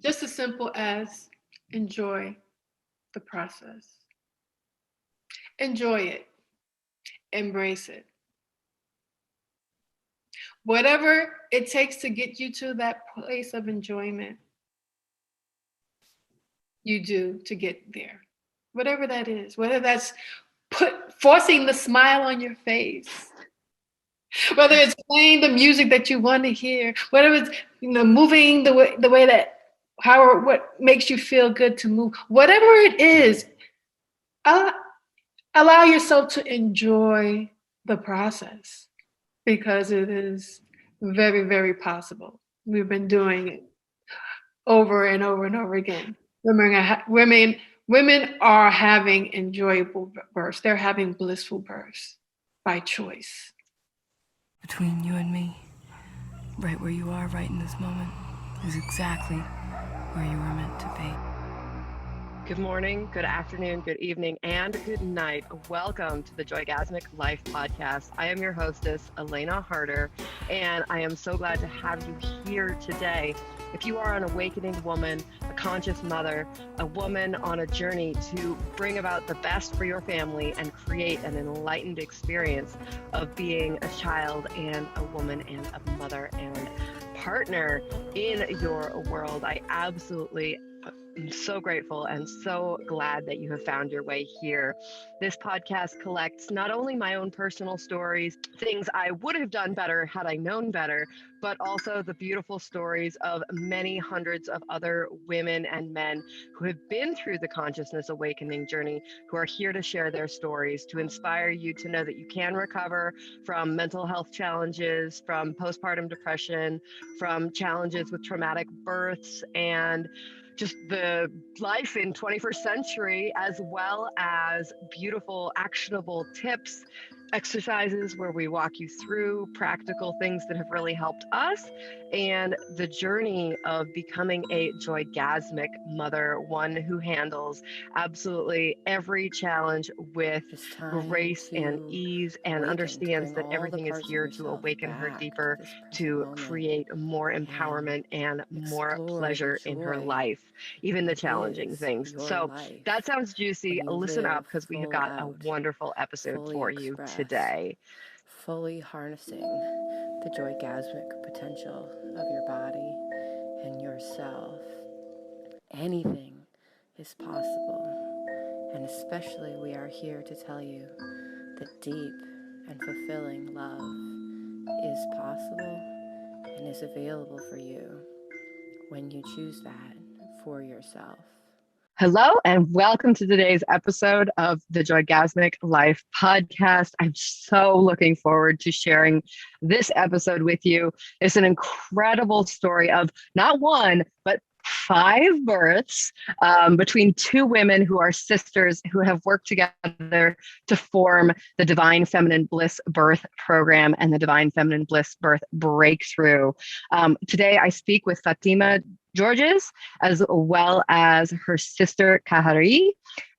Just as simple as enjoy the process. Enjoy it. Embrace it. Whatever it takes to get you to that place of enjoyment, you do to get there. Whatever that is, whether that's forcing the smile on your face, whether it's playing the music that you want to hear, whether it's moving the way that what makes you feel good to move, whatever it is, allow yourself to enjoy the process because it is very, very possible. We've been doing it over and over and over again. Women are having enjoyable births. They're having blissful births by choice. Between you and me, right where you are right in this moment, is exactly where you were meant to be. Good morning, good afternoon, good evening, and good night. Welcome to the Joygasmic Life Podcast. I am your hostess, Elena Harder, and I am so glad to have you here today. If you are an awakening woman, a conscious mother, a woman on a journey to bring about the best for your family and create an enlightened experience of being a child and a woman and a mother and partner in your world, I absolutely I'm so grateful and so glad that you have found your way here. This podcast collects not only my own personal stories, things I would have done better had I known better, but also the beautiful stories of many hundreds of other women and men who have been through the consciousness awakening journey, who are here to share their stories, to inspire you to know that you can recover from mental health challenges, from postpartum depression, from challenges with traumatic births, and just the life in 21st century, as well as beautiful, actionable tips, exercises where we walk you through practical things that have really helped us, and the journey of becoming a joygasmic mother, one who handles absolutely every challenge with grace and ease and understands that everything is here to awaken her deeper, to create more empowerment and more pleasure in her life, even the challenging things. So that sounds juicy. Listen up because we have got a wonderful episode for you today. Fully harnessing the joygasmic potential of your body and yourself. Anything is possible, and especially we are here to tell you that deep and fulfilling love is possible and is available for you when you choose that for yourself. Hello, and welcome to today's episode of the Joygasmic Life Podcast. I'm so looking forward to sharing this episode with you. It's an incredible story of not one, but 5 births between 2 women who are sisters who have worked together to form the Divine Feminine Bliss Birth Program and the Divine Feminine Bliss Birth Breakthrough. Today, I speak with Fatima Georges, as well as her sister Kahari,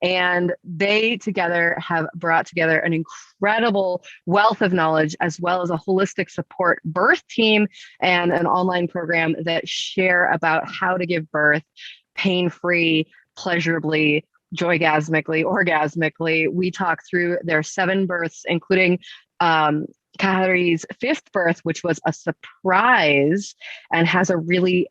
and they together have brought together an incredible wealth of knowledge, as well as a holistic support birth team and an online program that share about how to give birth pain-free, pleasurably, joygasmically, orgasmically. We talk through their 7 births, including Kahari's 5th birth, which was a surprise and has a really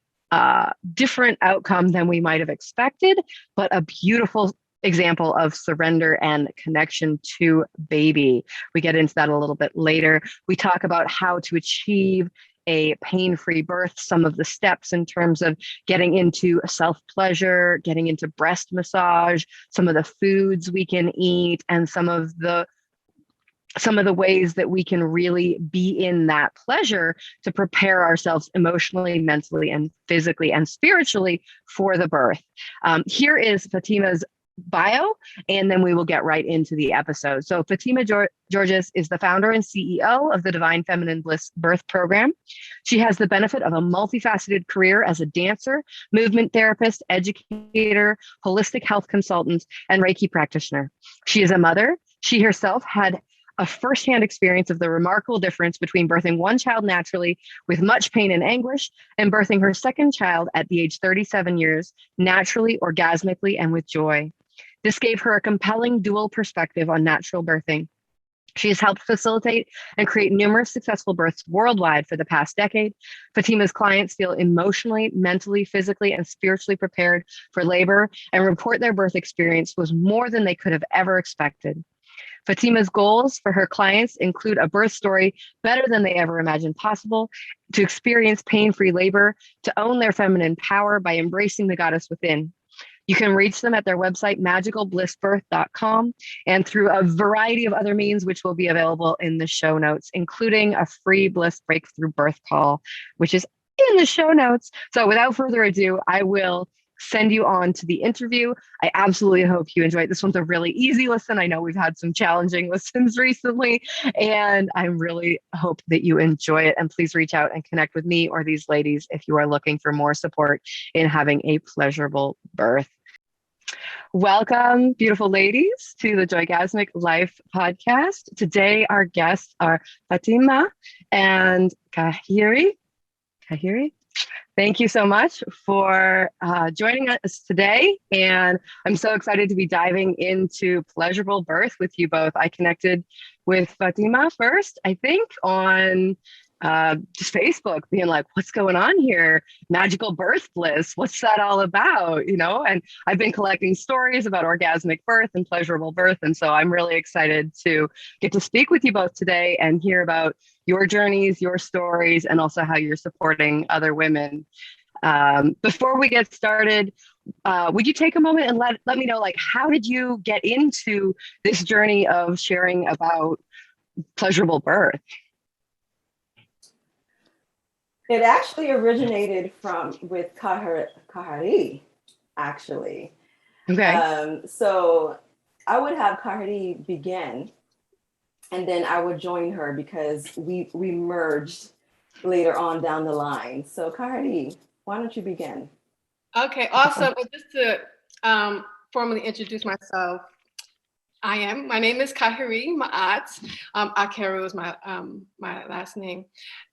different outcome than we might have expected, but a beautiful example of surrender and connection to baby. We get into that a little bit later. We talk about how to achieve a pain-free birth, some of the steps in terms of getting into self-pleasure, getting into breast massage, some of the foods we can eat, and some of the ways that we can really be in that pleasure to prepare ourselves emotionally, mentally, and physically and spiritually for the birth. Here is Fatima's bio, and then we will get right into the episode. So Fatima Georges is the founder and CEO of the Divine Feminine Bliss Birth Program. She has the benefit of a multifaceted career as a dancer, movement therapist, educator, holistic health consultant, and Reiki practitioner. She is a mother. She herself had a firsthand experience of the remarkable difference between birthing one child naturally with much pain and anguish and birthing her second child at the age 37 years, naturally, orgasmically, and with joy. This gave her a compelling dual perspective on natural birthing. She has helped facilitate and create numerous successful births worldwide for the past decade. Fatima's clients feel emotionally, mentally, physically, and spiritually prepared for labor and report their birth experience was more than they could have ever expected. Fatima's goals for her clients include a birth story better than they ever imagined possible, to experience pain-free labor, to own their feminine power by embracing the goddess within. You can reach them at their website, magicalblissbirth.com, and through a variety of other means, which will be available in the show notes, including a free Bliss Breakthrough Birth Call, which is in the show notes. So without further ado, I will send you on to the interview. I absolutely hope you enjoy it. This one's a really easy listen. I know we've had some challenging listens recently, and I really hope that you enjoy it. And please reach out and connect with me or these ladies if you are looking for more support in having a pleasurable birth. Welcome, beautiful ladies, to the Joygasmic Life podcast. Today, our guests are Fatima and Kaheri. Kaheri, thank you so much for joining us today. And I'm so excited to be diving into pleasurable birth with you both. I connected with Fatima first, I think, on just Facebook, being like, what's going on here? Magical birth bliss. What's that all about? You know, and I've been collecting stories about orgasmic birth and pleasurable birth. And so I'm really excited to get to speak with you both today and hear about your journeys, your stories, and also how you're supporting other women. Before we get started, would you take a moment and let me know, like, how did you get into this journey of sharing about pleasurable birth? It actually originated with Kahari, actually. Okay. So I would have Kahari begin, and then I would join her because we merged later on down the line. So Kahari, why don't you begin? Okay, awesome. Well, just to formally introduce myself, my name is Kaheri Maat Akeru is my last name.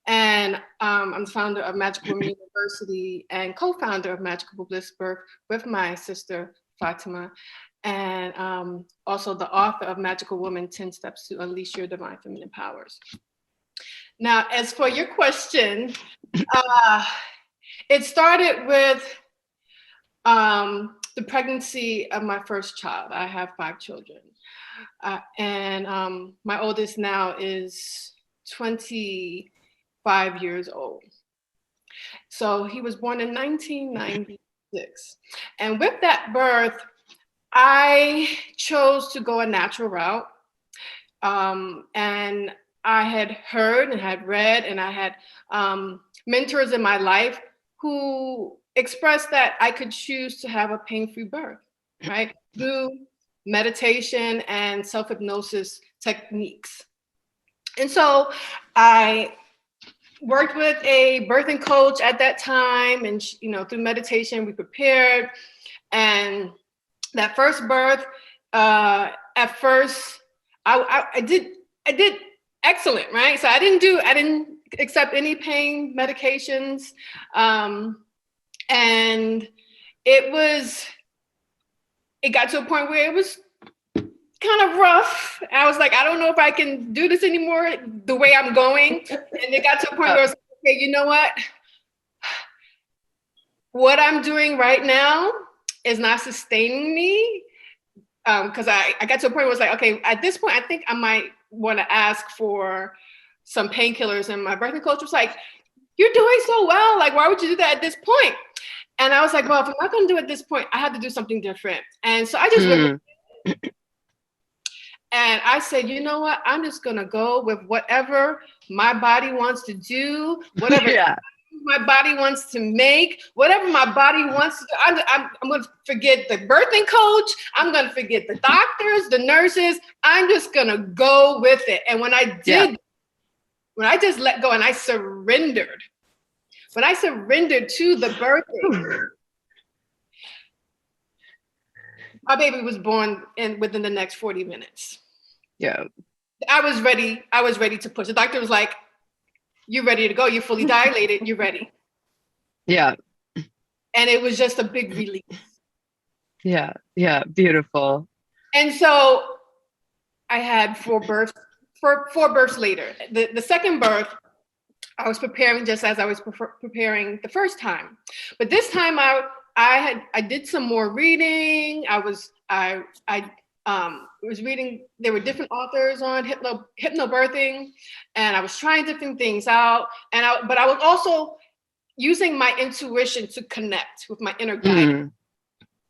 And I'm the founder of Magical Women University and co-founder of Magical Bliss Birth with my sister, Fatima. And also the author of Magical Woman, 10 Steps to Unleash Your Divine Feminine Powers. Now, as for your question, it started with the pregnancy of my first child. I have 5 children. And my oldest now is 25 years old. So he was born in 1996. And with that birth, I chose to go a natural route. And I had heard and had read, and I had mentors in my life who expressed that I could choose to have a pain-free birth, right? Through meditation and self-hypnosis techniques. And so I worked with a birthing coach at that time, and through meditation we prepared. And that first birth, at first I did excellent, right? So I didn't accept any pain medications, and it got to a point where it was kind of rough. I was like, I don't know if I can do this anymore the way I'm going. And it got to a point where I was like, okay, you know what? What I'm doing right now is not sustaining me. Because I got to a point where I was like, okay, at this point, I think I might want to ask for some painkillers. And my birthing coach was like, you're doing so well. Like, why would you do that at this point? And I was like, well, if I'm not going to do it at this point, I have to do something different. And so I just went. And I said, you know what? I'm just going to go with whatever my body wants to do, whatever my body wants to make, whatever my body wants to do. I'm going to forget the birthing coach. I'm going to forget the doctors, the nurses. I'm just going to go with it. And when I did, when I just let go and I surrendered, when I surrendered to the birthing, my baby was born within the next 40 minutes. Yeah. I was ready. I was ready to push. The doctor was like, "You're ready to go. You're fully dilated. You're ready." Yeah. And it was just a big relief. Yeah. Yeah. Beautiful. And so I had 4 births later. The second birth, I was preparing just as I was preparing the first time. But this time I did some more reading. I was reading, there were different authors on hypnobirthing, and I was trying different things out. But I was also using my intuition to connect with my inner guide.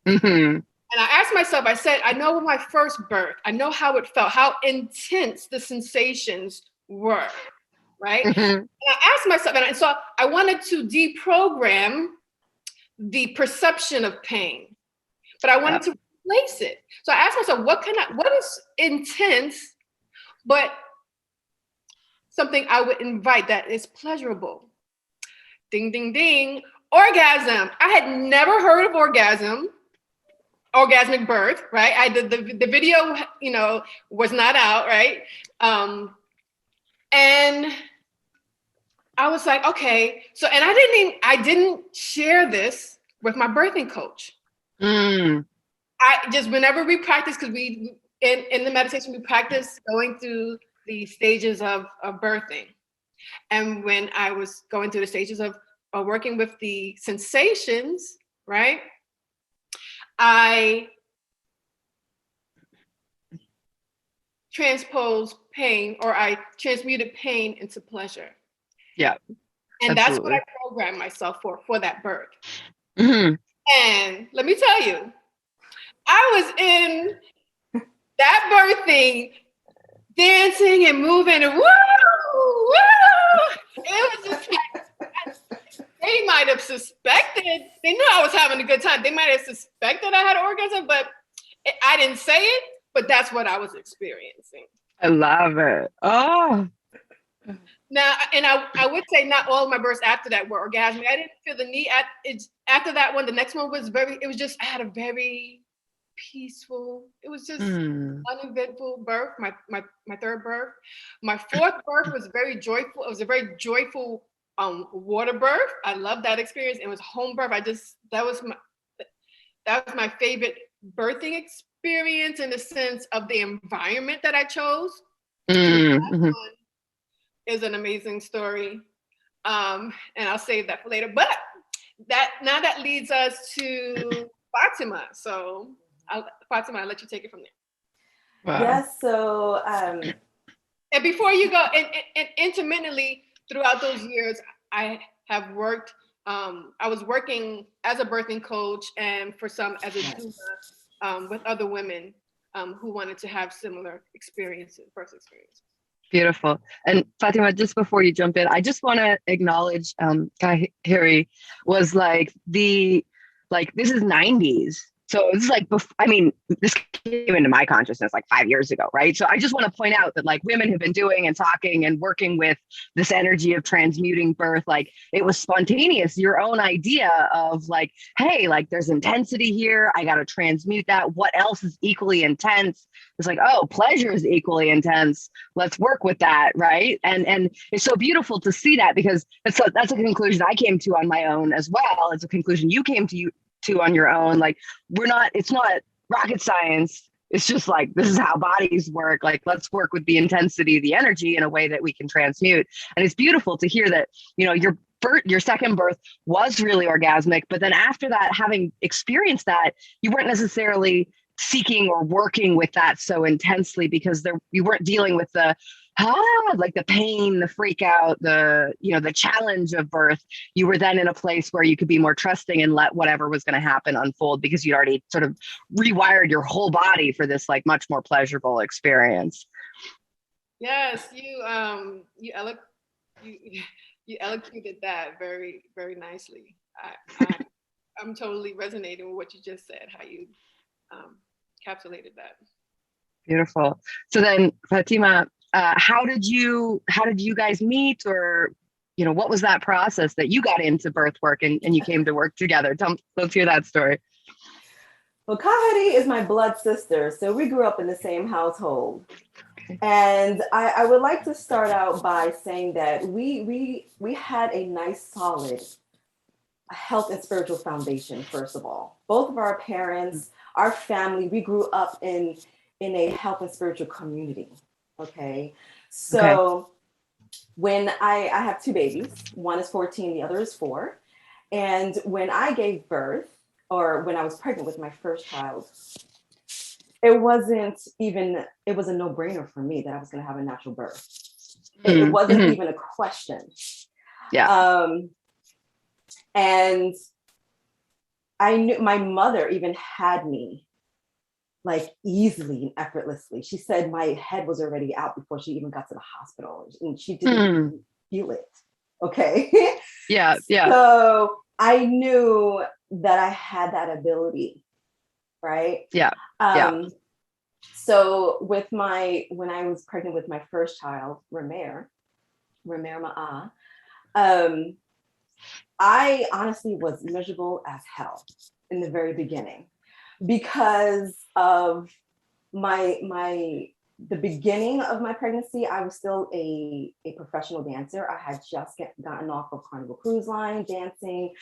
Mm-hmm. And I asked myself, I said, I know my first birth, I know how it felt, how intense the sensations were, right? Mm-hmm. And I asked myself, and so I wanted to deprogram the perception of pain, but I wanted to replace it. So I asked myself, what is intense, but something I would invite that is pleasurable? Ding, ding, ding. Orgasm. I had never heard of orgasmic birth, right? I did the video, was not out, right? And I was like, okay. So, and I didn't share this with my birthing coach. I just, whenever we practice, because we, in the meditation, we practice going through the stages of birthing. And when I was going through the stages of working with the sensations, right? I transposed pain, or I transmuted pain into pleasure. Yeah. And absolutely. That's what I programmed myself for that birth. Mm-hmm. And let me tell you, I was in that birthing, dancing and moving and woo, woo. It was just like, they might have suspected, they knew I was having a good time. They might have suspected I had an orgasm, but I didn't say it, but that's what I was experiencing. I love it. Oh. Now, and I would say not all of my births after that were orgasmic. I didn't feel the need after that one. The next one was I had a very peaceful, it was just uneventful birth. My third birth. My fourth birth was very joyful. It was a very joyful water birth. I loved that experience. It was home birth. That was my favorite birthing experience, in the sense of the environment that I chose. Mm-hmm. That one is an amazing story. And I'll save that for later. But that leads us to Fatima. So Fatima, I'll let you take it from there. Wow. Yes, so and before you go, and intermittently throughout those years, I have worked, I was working as a birthing coach, and for some as a doula, with other women who wanted to have similar birth experiences. Beautiful. And Fatima, just before you jump in, I just want to acknowledge Kaheri was this is 90s. So this is this came into my consciousness 5 years ago, right? So I just want to point out that women have been doing and talking and working with this energy of transmuting birth. It was spontaneous, your own idea of hey, there's intensity here. I got to transmute that. What else is equally intense? It's pleasure is equally intense. Let's work with that, right? And it's so beautiful to see that, because that's a conclusion I came to on my own as well. It's a conclusion you came to on your own. It's not rocket science. It's just this is how bodies work. Let's work with the intensity, the energy in a way that we can transmute. And it's beautiful to hear that, your second birth was really orgasmic, but then after that, having experienced that, you weren't necessarily seeking or working with that so intensely, because you weren't dealing with the pain, the freak out, the challenge of birth. You were then in a place where you could be more trusting and let whatever was going to happen unfold, because you'd already sort of rewired your whole body for this much more pleasurable experience. Yes, you elocuted that very, very nicely. I'm totally resonating with what you just said, how you encapsulated that. Beautiful. So then, Fatima, how did you guys meet, or what was that process that you got into birth work and you came to work together? Let's hear that story. Well, Kahari is my blood sister, so we grew up in the same household. And I would like to start out by saying that we had a nice, solid health and spiritual foundation. First of all, both of our parents, our family, we grew up in a health and spiritual community. Okay, so when I have two babies, one is 14, the other is 4, and when I gave birth, or when I was pregnant with my first child, it was a no-brainer for me that I was going to have a natural birth. It wasn't even a question. Yeah. And I knew my mother even had me like easily and effortlessly. She said my head was already out before she even got to the hospital, and she didn't feel it. Okay. Yeah. So I knew that I had that ability. Right. Yeah. So when I was pregnant with my first child, Remer Ma'a, I honestly was miserable as hell in the very beginning because of the beginning of my pregnancy. I was still a professional dancer. I had just gotten off of Carnival Cruise Line dancing.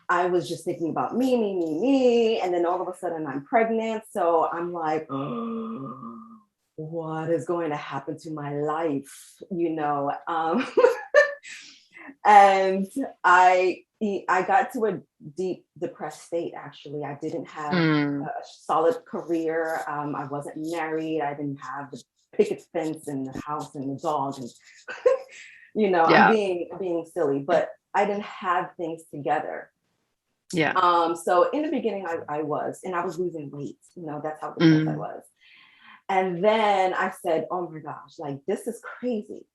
I was just thinking about me. And then all of a sudden I'm pregnant. So I'm like, oh, what is going to happen to my life? And I got to a deep depressed state. Actually, I didn't have a solid career. I wasn't married. I didn't have the picket fence and the house and the dog. And I'm being silly, but I didn't have things together. Yeah. So in the beginning, I was losing weight. That's how depressed I was. And then I said, oh my gosh, like this is crazy.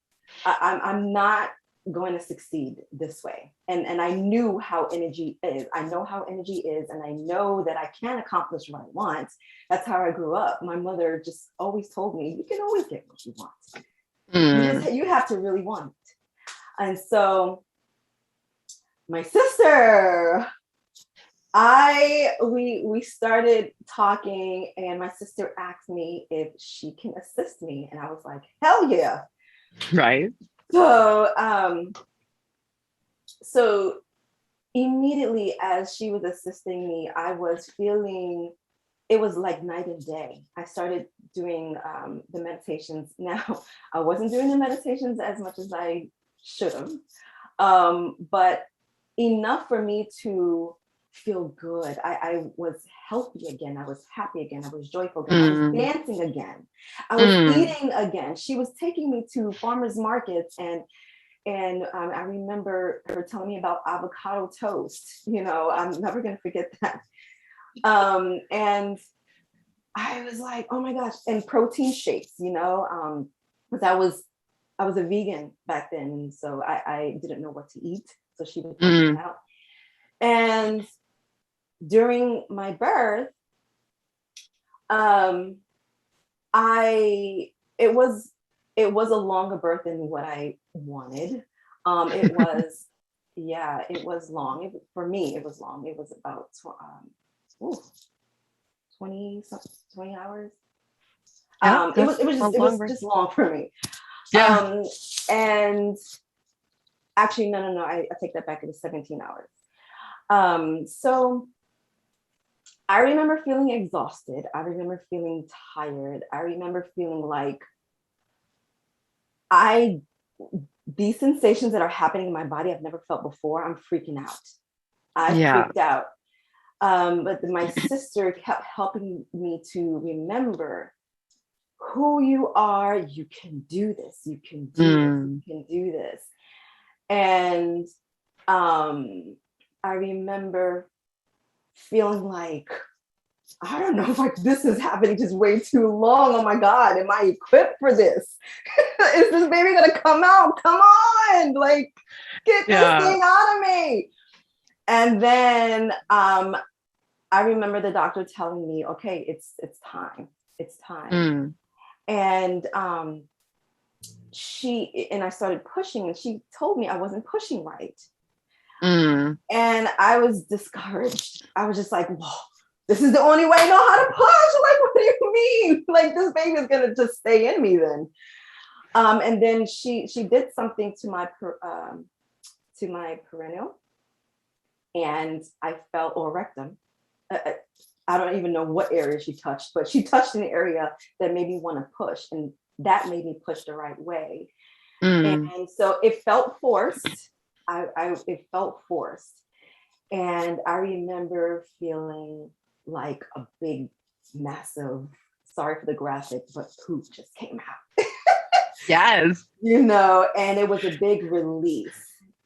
I'm not going to succeed this way. And I knew how energy is. I know how energy is, and I know that I can accomplish what I want. That's how I grew up. My mother just always told me, you can always get what you want. You have to really want it. And so my sister, we started talking, and my sister asked me if she can assist me, and I was like, hell yeah. Right. So immediately as she was assisting me, I was feeling it was like night and day. I started doing the meditations. Now, I wasn't doing the meditations as much as I should have, but enough for me to feel good. I was healthy again. I was happy again. I was joyful again. I was dancing again. I was eating again. She was taking me to farmers markets, and I remember her telling me about avocado toast. I'm never going to forget that. And I was like, oh my gosh, and protein shakes, because I was a vegan back then, and so I didn't know what to eat. So she would help me out. And during my birth, it was a longer birth than what I wanted. It was, it was long. For me, it was long. It was about 20 hours. It was just long for me. Yeah. And actually, no, I take that back. It was 17 hours. So I remember feeling exhausted. I remember feeling tired. I remember feeling like these sensations that are happening in my body I've never felt before. I'm freaking out. I freaked out. But my sister kept helping me to remember who you are. You can do this. You can do this. You can do this. And I remember feeling like, I don't know, like this is happening just way too long. Oh my God, am I equipped for this? Is this baby gonna come out? Come on, like get this thing out of me. And then I remember the doctor telling me, okay, it's time. It's time. And I started pushing, and she told me I wasn't pushing right. And I was discouraged. I was just like, whoa, this is the only way I know how to push. Like, what do you mean? Like, this baby's gonna just stay in me then. And then she did something to my perineal, and I felt, or rectum. I don't even know what area she touched, but she touched an area that made me want to push, and that made me push the right way. And so it felt forced. It felt forced, and I remember feeling like a big, massive, sorry for the graphic, but poop just came out. Yes. You know, and it was a big release.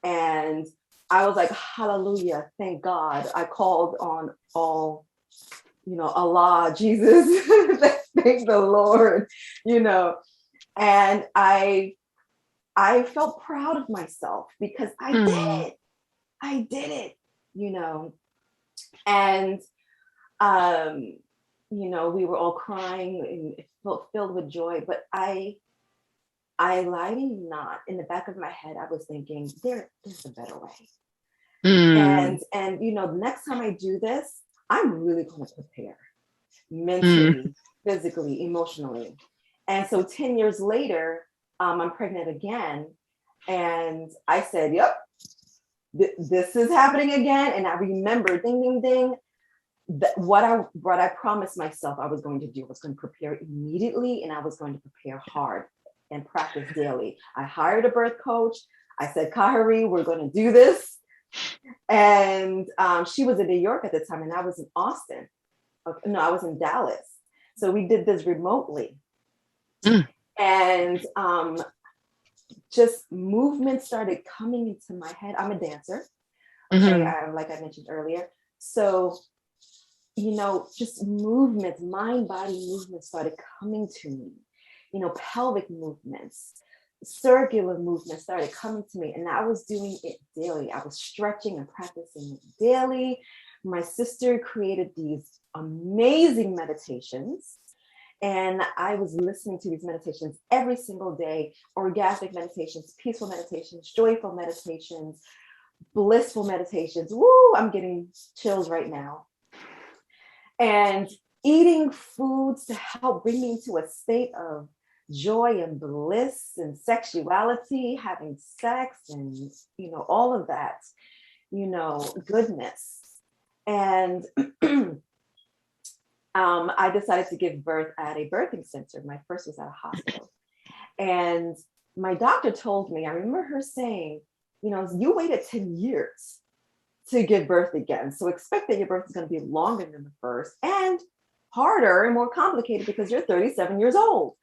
And I was like, hallelujah, thank God. I called on all, you know, Allah, Jesus, thank the Lord, you know. And I felt proud of myself because I did it, you know. And you know, we were all crying and it felt filled with joy, but I lied to you not, in the back of my head, I was thinking, there's a better way. And you know, the next time I do this, I'm really going to prepare mentally, physically, emotionally. And so 10 years later, I'm pregnant again. And I said, yep, this is happening again. And I remember, ding, ding, ding, that what I promised myself I was going to do was going to prepare immediately, and I was going to prepare hard and practice daily. I hired a birth coach. I said, Kaheri, we're going to do this. And she was in New York at the time, and I was in Austin. No, I was in Dallas. So we did this remotely. And just movement started coming into my head. I'm a dancer, okay, like I mentioned earlier. So, you know, just movements, mind-body movements started coming to me. You know, pelvic movements, circular movements started coming to me, and I was doing it daily. I was stretching and practicing it daily. My sister created these amazing meditations, and I was listening to these meditations every single day. Orgasmic meditations, peaceful meditations, joyful meditations, blissful meditations. Woo, I'm getting chills right now. And eating foods to help bring me into a state of joy and bliss and sexuality, having sex and, you know, all of that, you know, goodness. And I decided to give birth at a birthing center. My first was at a hospital. And my doctor told me, I remember her saying, you know, you waited 10 years to give birth again. So expect that your birth is going to be longer than the first and harder and more complicated because you're 37 years old.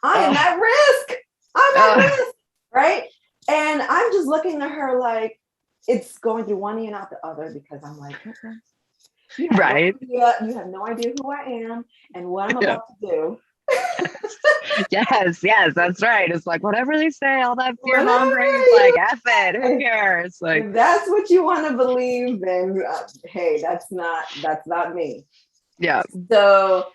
I am at risk. I'm at risk, right? And I'm just looking at her like it's going through one ear and out the other, because I'm like, okay, you have no idea who I am and what I'm about to do. Yes, that's right. It's like whatever they say, all that fear mongering, it's like F it, who cares? Like, if that's what you want to believe, then hey, that's not me. Yeah. So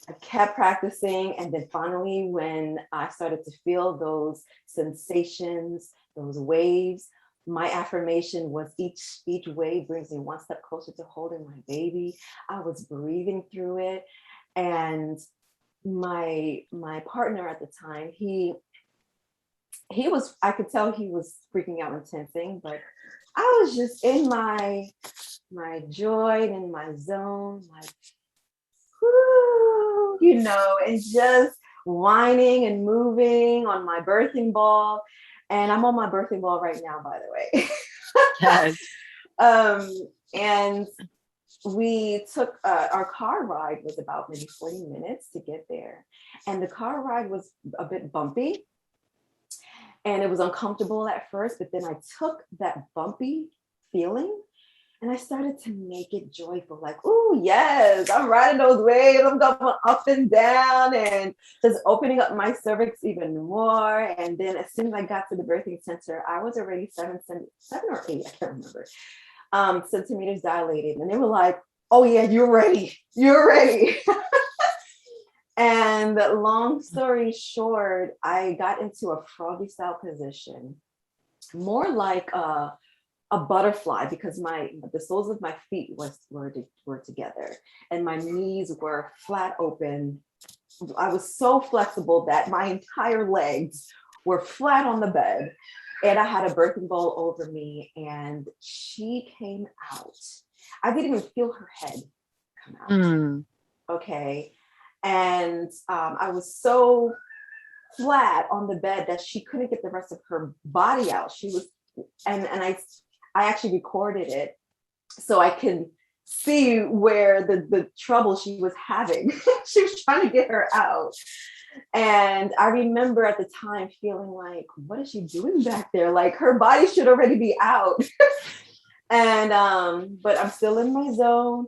I kept practicing, and then finally, when I started to feel those sensations, those waves, my affirmation was each wave brings me one step closer to holding my baby. I was breathing through it, and my partner at the time, he was, I could tell he was freaking out and tensing, but I was just in my joy and in my zone, like, whoo, you know, and just whining and moving on my birthing ball. And I'm on my birthing ball right now, by the way. Yes. And we took our car ride was about maybe 40 minutes to get there. And the car ride was a bit bumpy. And it was uncomfortable at first, but then I took that bumpy feeling and I started to make it joyful, like, oh, yes, I'm riding those waves. I'm going up and down and just opening up my cervix even more. And then as soon as I got to the birthing center, I was already 7 or 8, I can't remember, centimeters dilated. And they were like, oh, yeah, you're ready. You're ready. And long story short, I got into a froggy style position, more like a a butterfly because the soles of my feet were together and my knees were flat open. I was so flexible that my entire legs were flat on the bed, and I had a birthing ball over me, and she came out. I didn't even feel her head come out. Okay. And I was so flat on the bed that she couldn't get the rest of her body out. She was, and I actually recorded it so I can see where the trouble she was having. She was trying to get her out. And I remember at the time feeling like, what is she doing back there? Like her body should already be out. And but I'm still in my zone.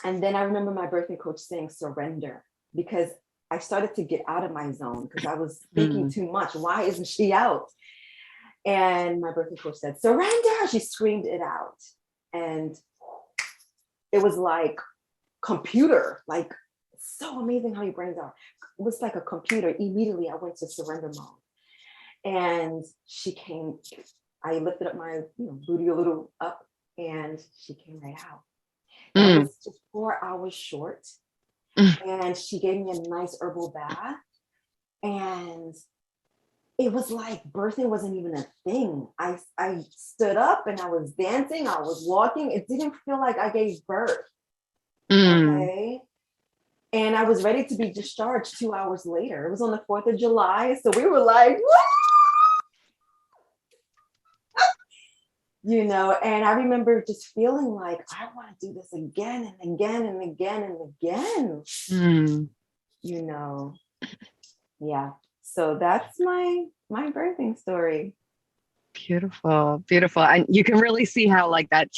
And then I remember my birthing coach saying surrender, because I started to get out of my zone because I was thinking too much. Why isn't she out? And my birthing coach said, surrender. She screamed it out. And it was like computer, like so amazing how your brains are. It was like a computer. Immediately I went to surrender mode. And she came, I lifted up my booty a little up, and she came right out. It was just 4 hours short. And she gave me a nice herbal bath. And it was like birthing wasn't even a thing. I stood up and I was dancing, I was walking. It didn't feel like I gave birth. Okay. And I was ready to be discharged 2 hours later. It was on the 4th of July. So we were like, and I remember just feeling like, I want to do this again and again and again and again. Yeah. So that's my birthing story. Beautiful, beautiful. And you can really see how like that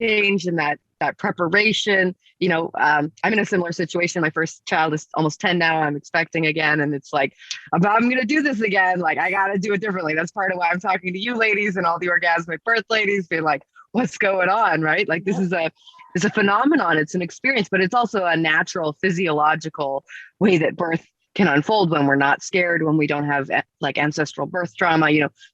change and that preparation, I'm in a similar situation. My first child is almost 10 now. I'm expecting again. And it's like, if I'm going to do this again, like I got to do it differently. That's part of why I'm talking to you ladies and all the orgasmic birth ladies, being like, what's going on? Right? Like this is it's a phenomenon. It's an experience, but it's also a natural physiological way that birth can unfold when we're not scared, when we don't have like ancestral birth trauma.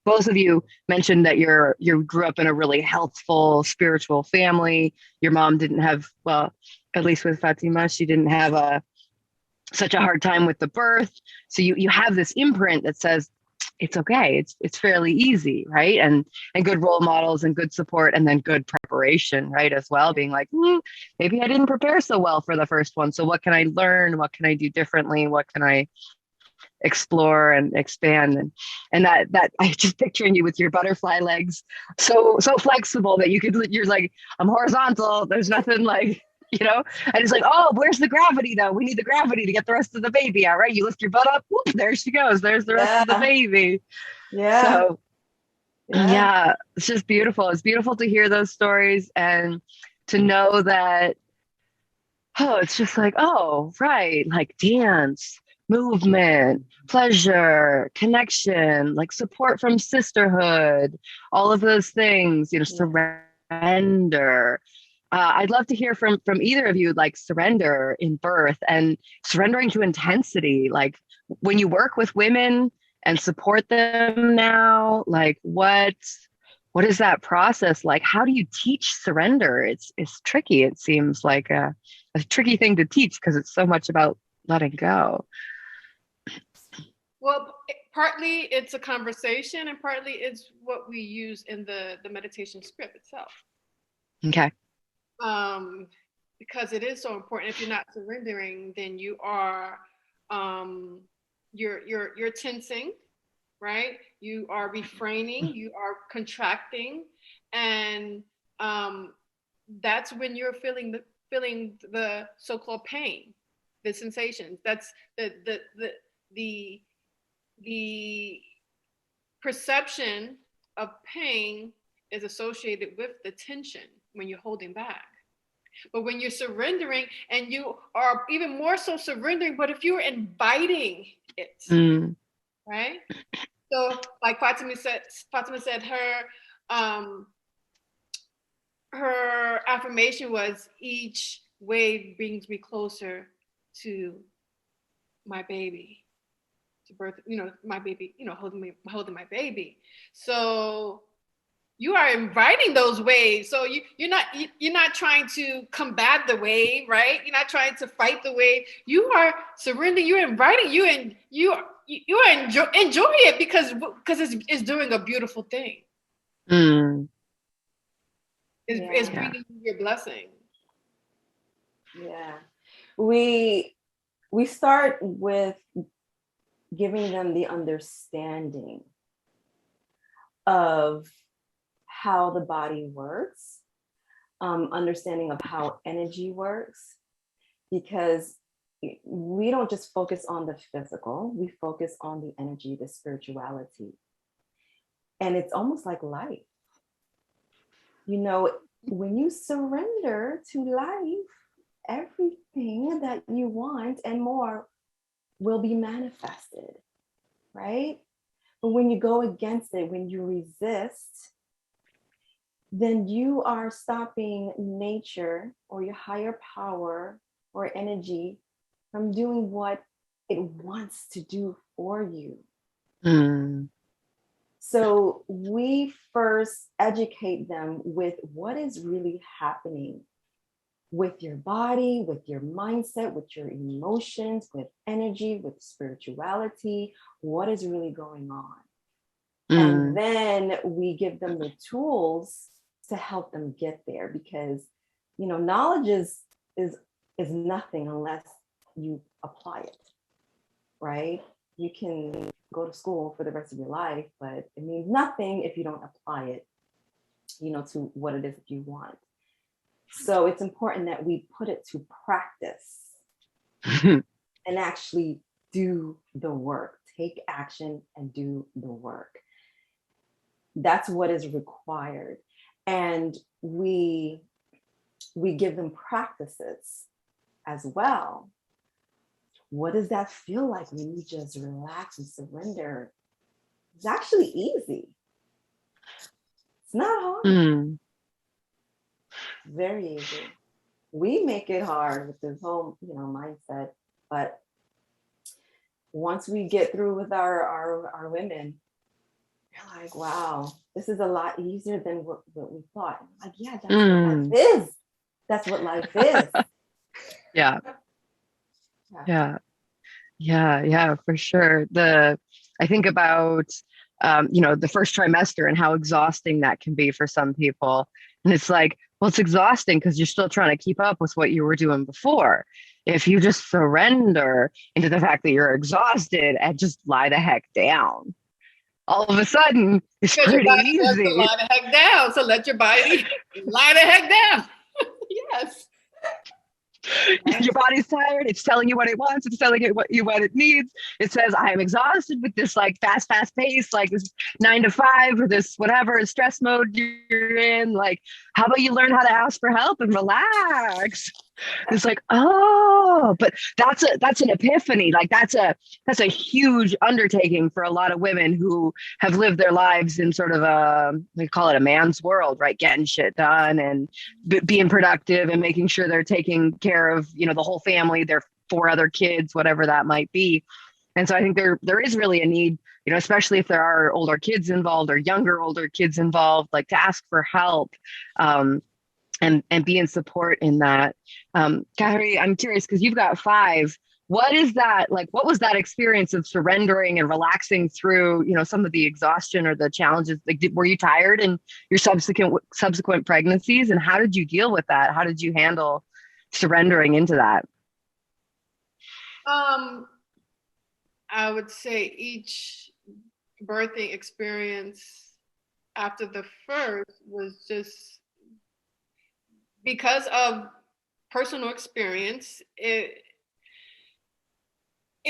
Both of you mentioned that you grew up in a really healthful spiritual family. Your mom didn't have, well, at least with Fatima, she didn't have such a hard time with the birth. So you have this imprint that says it's okay. It's fairly easy, right? And good role models and good support, and then good preparation, right? As well, being like, maybe I didn't prepare so well for the first one. So what can I learn? What can I do differently? What can I explore and expand? And that I just picturing you with your butterfly legs, so flexible that you're like, I'm horizontal. There's nothing like, and it's like, oh, where's the gravity though? We need the gravity to get the rest of the baby out, right? You lift your butt up, whoop, there she goes. There's the rest of the baby. Yeah. So yeah, it's just beautiful. It's beautiful to hear those stories and to know that, it's just like, oh, right, like dance, movement, pleasure, connection, like support from sisterhood, all of those things, surrender. I'd love to hear from either of you, like doing in birth and surrendering to intensity. Like when you work with women and support them now, like what is that process like? How do you teach surrender? It's tricky. It seems like a tricky thing to teach because it's so much about letting go. Well, partly it's a conversation and partly it's what we use in the meditation script itself. Okay. Because it is so important. If you're not surrendering, then you are you're tensing, right? You are refraining, you are contracting, and that's when you're feeling the so-called pain, the sensations. That's the perception of pain is associated with the tension when you're holding back. But when you're surrendering, and you are even more so surrendering, but if you're inviting it, right? So like Fatima said her affirmation was, each wave brings me closer to my baby, to birth, my baby, holding my baby. So you are inviting those waves. So you're not trying to combat the wave, right? You're not trying to fight the wave. You are surrendering. You're inviting you, and you are enjoy it because it's doing a beautiful thing. Mm. It's bringing you your blessing. Yeah, we start with giving them the understanding of how the body works, understanding of how energy works, because we don't just focus on the physical, we focus on the energy, the spirituality. And it's almost like life. You know, when you surrender to life, everything that you want and more will be manifested, right? But when you go against it, when you resist, then you are stopping nature or your higher power or energy from doing what it wants to do for you. Mm. So we first educate them with what is really happening with your body, with your mindset, with your emotions, with energy, with spirituality, what is really going on. And then we give them the tools to help them get there, because, you know, knowledge is nothing unless you apply it, right? You can go to school for the rest of your life, but it means nothing if you don't apply it, you know, to what it is that you want. So it's important that we put it to practice and actually do the work, take action and do the work. That's what is required. And we give them practices as well. What does that feel like when you just relax and surrender? It's actually easy. It's not hard. Very easy. We make it hard with this whole, you know, mindset. But once we get through with our women, you're like, wow, this is a lot easier than what we thought. I'm like, yeah, that's what life is. That's what life is. Yeah. Yeah, for sure. I think about, you know, the first trimester and how exhausting that can be for some people. And it's like, well, it's exhausting because you're still trying to keep up with what you were doing before. If you just surrender into the fact that you're exhausted and just lie the heck down, all of a sudden it's Because pretty your body easy. wants to lie the heck down. So let your body lie the heck down. Yes. Your body's tired. It's telling you what it wants. It's telling you what it needs. It says, I am exhausted with this like fast pace, like this 9 to 5 or this whatever stress mode you're in. Like, how about you learn how to ask for help and relax? It's like, oh, but that's an epiphany. Like that's a huge undertaking for a lot of women who have lived their lives in sort of we call it a man's world, right? Getting shit done and being productive and making sure they're taking care of, you know, the whole family, their 4 other kids, whatever that might be. And so I think there is really a need, you know, especially if there are older kids involved or younger older kids involved, like to ask for help. And be in support in that. Kaheri, I'm curious because you've got 5. What is that like? What was that experience of surrendering and relaxing through, you know, some of the exhaustion or the challenges? Like, were you tired in your subsequent pregnancies, and how did you deal with that? How did you handle surrendering into that? I would say each birthing experience after the first was just because of personal experience, it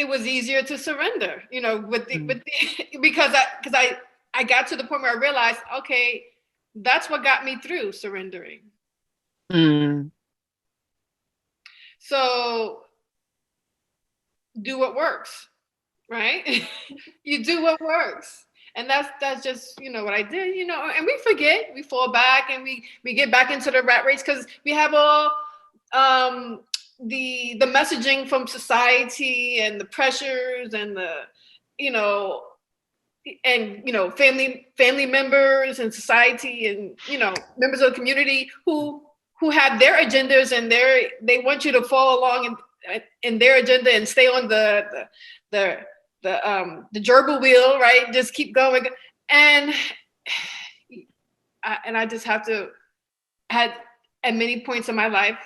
was easier to surrender, you know, because I got to the point where I realized, okay, that's what got me through surrendering. So do what works, right? You do what works. And that's just, you know, what I did, you know, and we forget, we fall back and we get back into the rat race because we have all the messaging from society and the pressures and the, you know, and family members and society and members of the community who have their agendas and they want you to follow along in their agenda and stay on the gerbil wheel, right? Just keep going. And I just have to, had at many points in my life,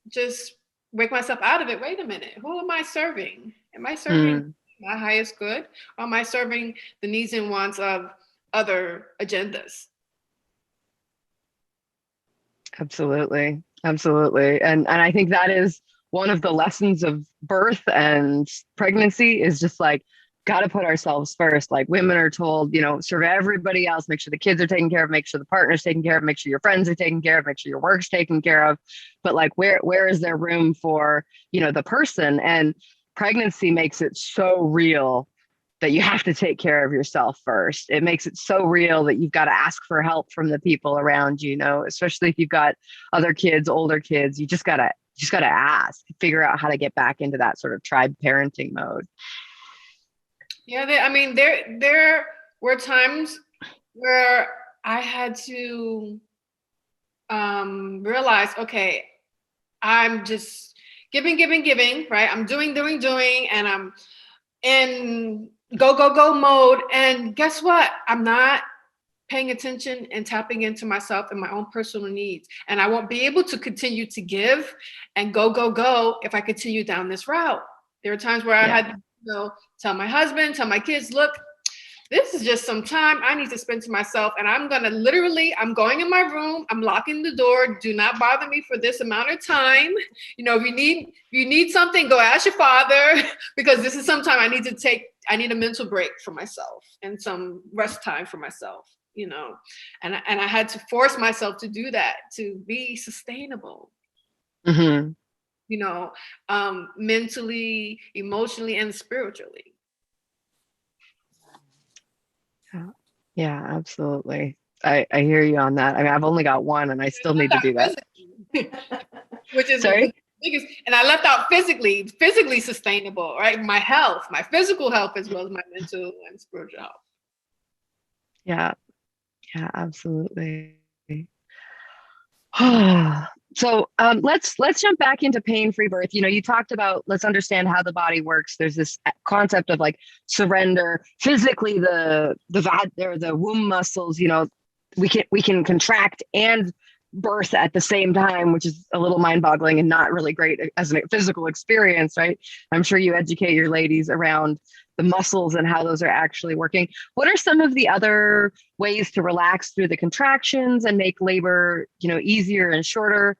just wake myself out of it. Wait a minute, who am I serving? Am I serving my highest good? Or am I serving the needs and wants of other agendas? Absolutely. Absolutely. And I think that is one of the lessons of birth and pregnancy, is just like, got to put ourselves first. Like, women are told, serve everybody else, make sure the kids are taken care of, make sure the partner's taken care of, make sure your friends are taken care of, make sure your work's taken care of. But like, where is there room for, the person? And pregnancy makes it so real that you have to take care of yourself first. It makes it so real that you've got to ask for help from the people around you, especially if you've got other kids, older kids. You just gotta ask, figure out how to get back into that sort of tribe parenting mode. Yeah, there were times where I had to realize, okay, I'm just giving, right? I'm doing, and I'm in go mode. And guess what? I'm not paying attention and tapping into myself and my own personal needs. And I won't be able to continue to give and go if I continue down this route. There were times where I had to tell my husband, tell my kids, look, this is just some time I need to spend to myself. And I'm going in my room, I'm locking the door. Do not bother me for this amount of time. If you need something, go ask your father, because this is some time I need a mental break for myself and some rest time for myself, and I had to force myself to do that, to be sustainable. Mm-hmm. Mentally, emotionally, and spiritually. Yeah, absolutely. I hear you on that. I mean, I've only got one and I still need to do that. Which is Sorry? the biggest, and I left out physically sustainable, right? My health, my physical health, as well as my mental and spiritual health. Yeah, absolutely. So let's jump back into pain-free birth. You talked about, let's understand how the body works. There's this concept of like surrender physically, the womb muscles. We can contract and birth at the same time, which is a little mind-boggling and not really great as a physical experience, right? I'm sure you educate your ladies around the muscles and how those are actually working. What are some of the other ways to relax through the contractions and make labor, easier and shorter?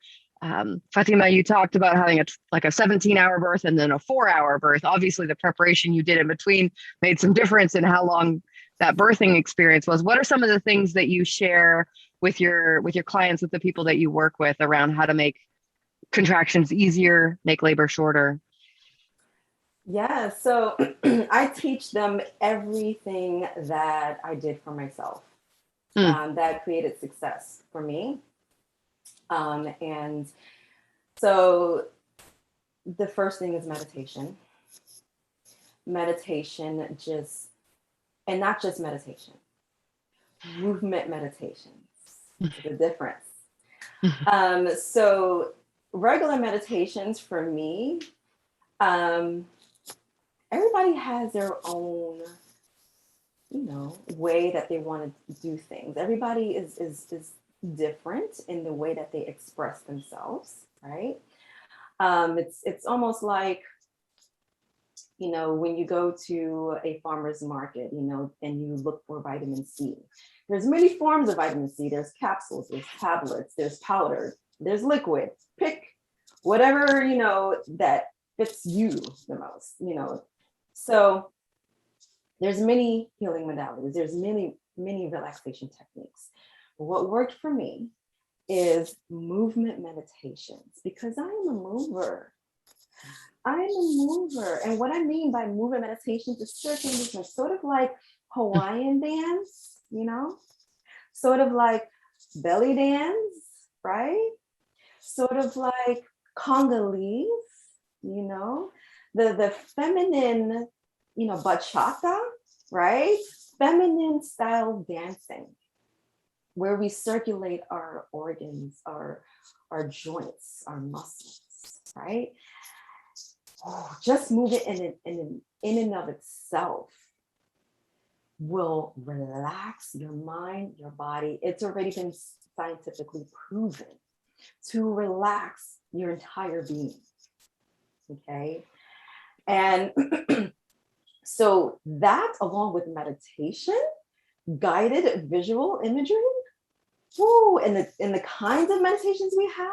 Fatima, you talked about having a 17-hour birth and then a 4-hour birth. Obviously, the preparation you did in between made some difference in how long that birthing experience was. What are some of the things that you share with your clients, with the people that you work with, around how to make contractions easier, make labor shorter? Yeah, so I teach them everything that I did for myself that created success for me. And so the first thing is meditation. Meditation, and not just meditation, movement meditations. The difference. So regular meditations for me, everybody has their own, way that they want to do things. Everybody is different in the way that they express themselves, right? It's almost like, when you go to a farmer's market, and you look for vitamin C. There's many forms of vitamin C. There's capsules, there's tablets, there's powder, there's liquid. Pick whatever, that fits you the most, So there's many healing modalities. There's many relaxation techniques. But what worked for me is movement meditations, because I am a mover. And what I mean by movement meditations is certain movements, sort of like Hawaiian dance, sort of like belly dance, right? Sort of like Congolese, the feminine, bachata, right? Feminine style dancing, where we circulate our organs, our joints, our muscles, right? Oh, just move it in and of itself will relax your mind, your body. It's already been scientifically proven to relax your entire being. Okay. And so that, along with meditation, guided visual imagery, woo, and the kinds of meditations we have,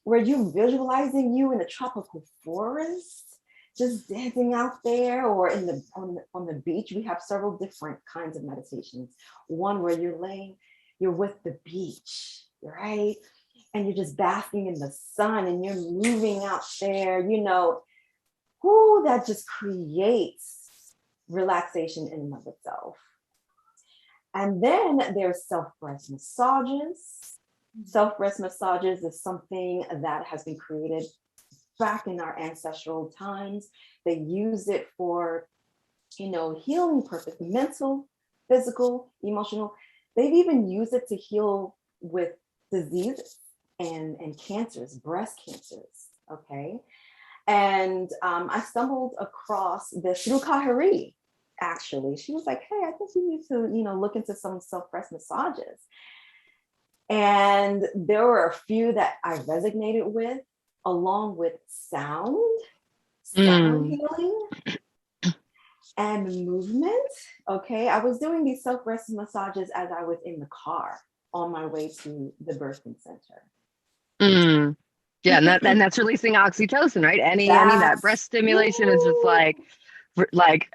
where you're visualizing you in a tropical forest, just dancing out there, or in the on the beach. We have several different kinds of meditations. One where you're with the beach, right? And you're just basking in the sun and you're moving out there, you know, whoo, that just creates relaxation in and of itself. And then there's self-breast massages. Self-breast massages is something that has been created back in our ancestral times. They use it for, you know, healing purpose, mental, physical, emotional. They've even used it to heal with diseases and cancers, breast cancers, okay? And I stumbled across this through Kaheri, actually. She was like, hey, I think you need to, you know, look into some self-breast massages. And there were a few that I resonated with, along with sound healing, and movement. Okay, I was doing these self-breast massages as I was in the car on my way to the birthing center. Yeah, and that's releasing oxytocin, right? Any that breast stimulation is just like,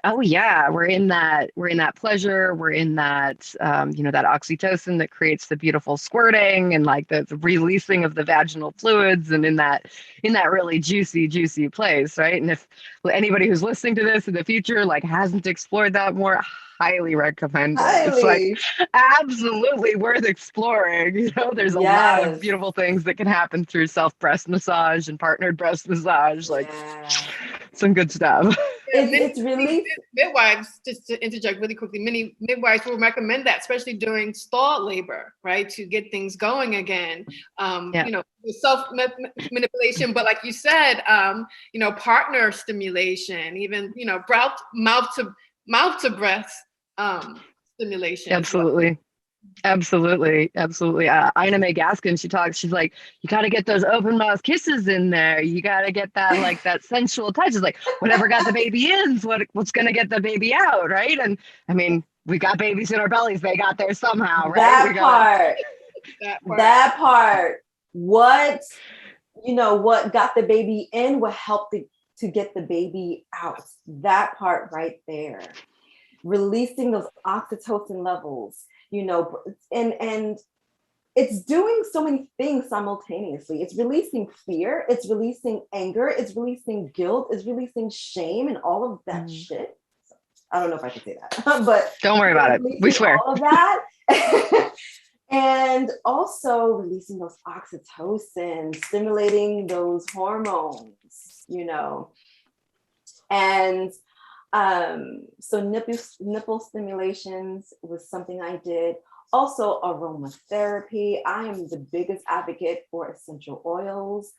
oh yeah, we're in that pleasure, we're in that you know, that oxytocin that creates the beautiful squirting and like the releasing of the vaginal fluids, and in that really juicy place, right? And if anybody who's listening to this in the future like hasn't explored that more, highly recommend it. It's like absolutely worth exploring. You know, there's a lot of beautiful things that can happen through self-breast massage and partnered breast massage, like some good stuff. It's really midwives, just to interject really quickly, many midwives will recommend that, especially during stalled labor, right, to get things going again. You know, self manipulation, but like you said, you know, partner stimulation, even, you know, mouth to breath stimulation. Absolutely. Absolutely. Ina May Gaskin, she's like, you got to get those open mouth kisses in there. You got to get that, like, that sensual touch. It's like, whatever got the baby in is what's going to get the baby out, right? And I mean, we got babies in our bellies. They got there somehow, right? That part. What, you know, what got the baby in will help to get the baby out. That part right there. Releasing those oxytocin levels, you know, and it's doing so many things simultaneously. It's releasing fear, it's releasing anger, it's releasing guilt, it's releasing shame, and all of that shit. I don't know if I can say that, but don't worry about it. We swear. All of that. And also releasing those oxytocin, stimulating those hormones, you know. And so nipple stimulations was something I did. Also aromatherapy. I am the biggest advocate for essential oils,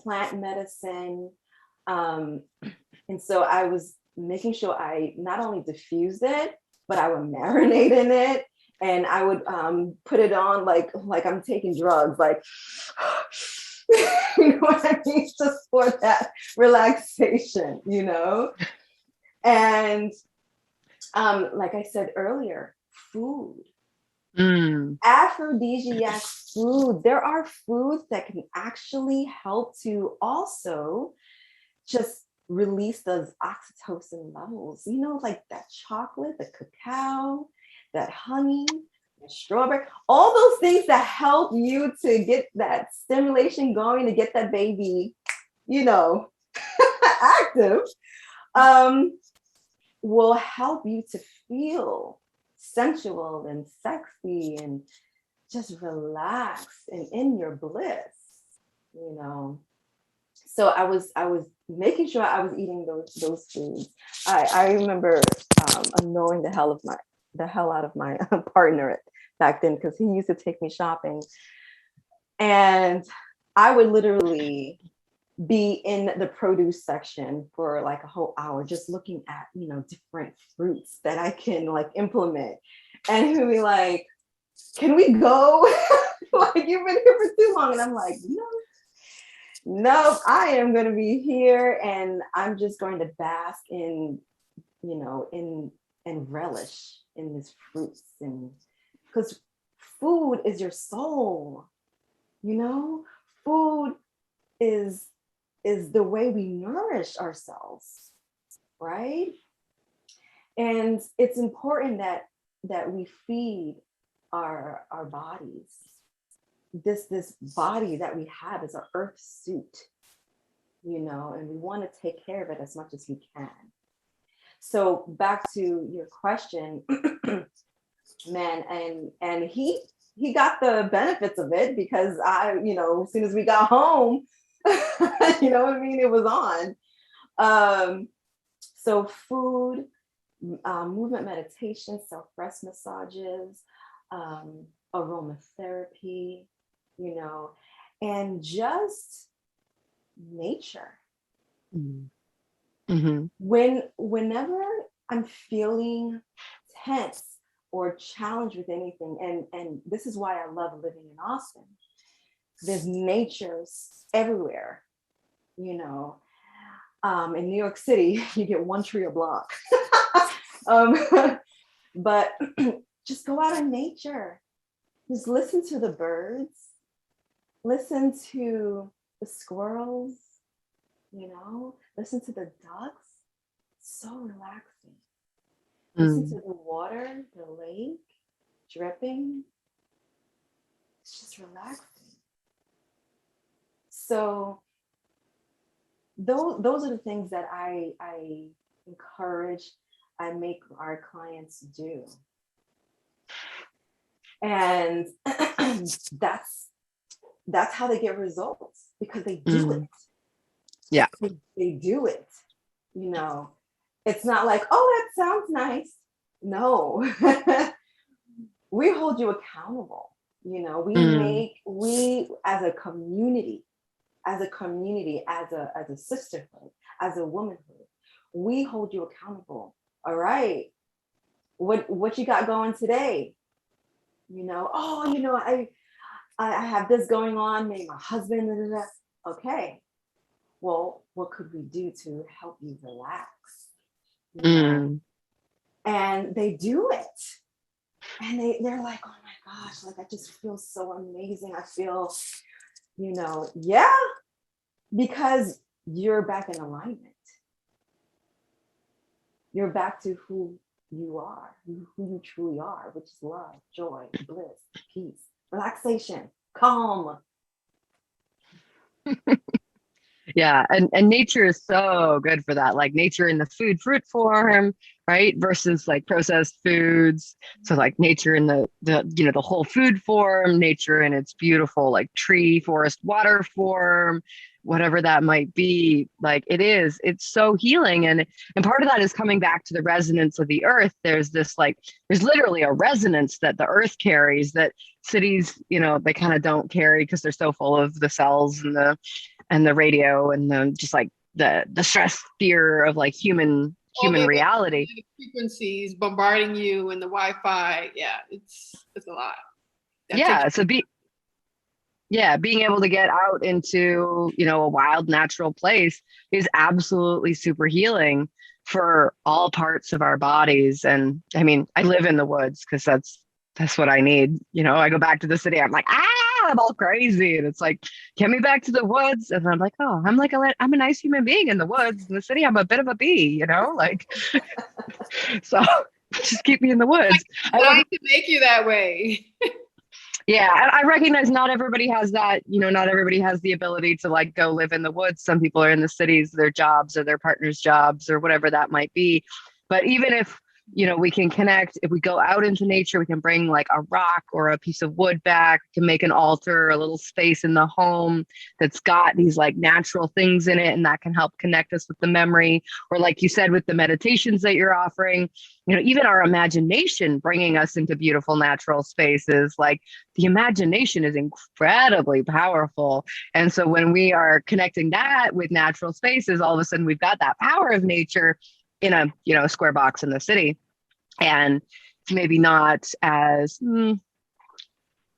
plant medicine. And so I was making sure I not only diffused it, but I would marinate in it. And I would put it on like I'm taking drugs, like, you know what I mean? Just for that relaxation, you know? And like I said earlier, food. Aphrodisiac food. There are foods that can actually help to also just release those oxytocin levels. You know, like that chocolate, the cacao, that honey, the strawberry, all those things that help you to get that stimulation going, to get that baby, you know, active, will help you to feel sensual and sexy and just relax and in your bliss, you know. So I was making sure I was eating those foods. I remember annoying the hell out of my partner back then, because he used to take me shopping, and I would literally be in the produce section for like a whole hour just looking at, different fruits that I can like implement. And he would be like, can we go? Like, you've been here for too long. And I'm like, no, I am going to be here, and I'm just going to bask in, and relish in this fruits. And because food is your soul, food is the way we nourish ourselves, right? And it's important that we feed our bodies. This body that we have is our earth suit, and we want to take care of it as much as we can. So back to your question, man, and he got the benefits of it, because as soon as we got home, you know what I mean, it was on. So food, movement meditation, self-breast massages, aromatherapy, and just nature. Mm-hmm. Whenever I'm feeling tense or challenged with anything, and this is why I love living in Austin. There's natures everywhere, in New York City, you get one tree a block. But just go out in nature. Just listen to the birds, listen to the squirrels, listen to the ducks. So relaxing. Listen to the water, the lake dripping. It's just relaxing. So those are the things that I encourage, I make our clients do. And that's how they get results, because they do it. Yeah. They do it. It's not like, oh, that sounds nice. No. We hold you accountable. We as a community, as a sisterhood, as a womanhood, we hold you accountable. All right. What you got going today? I have this going on, maybe my husband, blah, blah, blah. Okay. Well, what could we do to help you relax? And they do it. And they're like, oh my gosh, like I just feel so amazing. I feel, yeah, because you're back in alignment. You're back to who you are, who you truly are, which is love, joy, bliss, peace, relaxation, calm. Yeah. And nature is so good for that. Like nature in the fruit form, right? Versus like processed foods. So like nature in the whole food form, nature in its beautiful like tree, forest, water form, whatever that might be. Like it's so healing. And part of that is coming back to the resonance of the earth. There's literally a resonance that the earth carries that cities, they kind of don't carry, because they're so full of the cells and the radio and the just like the stress, fear of like human reality. The frequencies bombarding you and the Wi-Fi. Yeah, it's a lot. Being able to get out into, a wild natural place is absolutely super healing for all parts of our bodies. And I mean, I live in the woods because that's what I need. I go back to the city, I'm like, I'm all crazy. And it's like, get me back to the woods. And I'm like, oh, I'm a nice human being in the woods. In the city, I'm a bit of a bee, like, so just keep me in the woods. I like to make you that way. Yeah, I recognize not everybody has that, not everybody has the ability to like go live in the woods. Some people are in the cities, their jobs or their partner's jobs or whatever that might be. But even if we can connect. If we go out into nature, we can bring like a rock or a piece of wood back to make an altar, a little space in the home that's got these like natural things in it, and that can help connect us with the memory. Or like you said, with the meditations that you're offering, even our imagination bringing us into beautiful natural spaces. Like the imagination is incredibly powerful. And so when we are connecting that with natural spaces, all of a sudden we've got that power of nature in a square box in the city. And it's maybe not as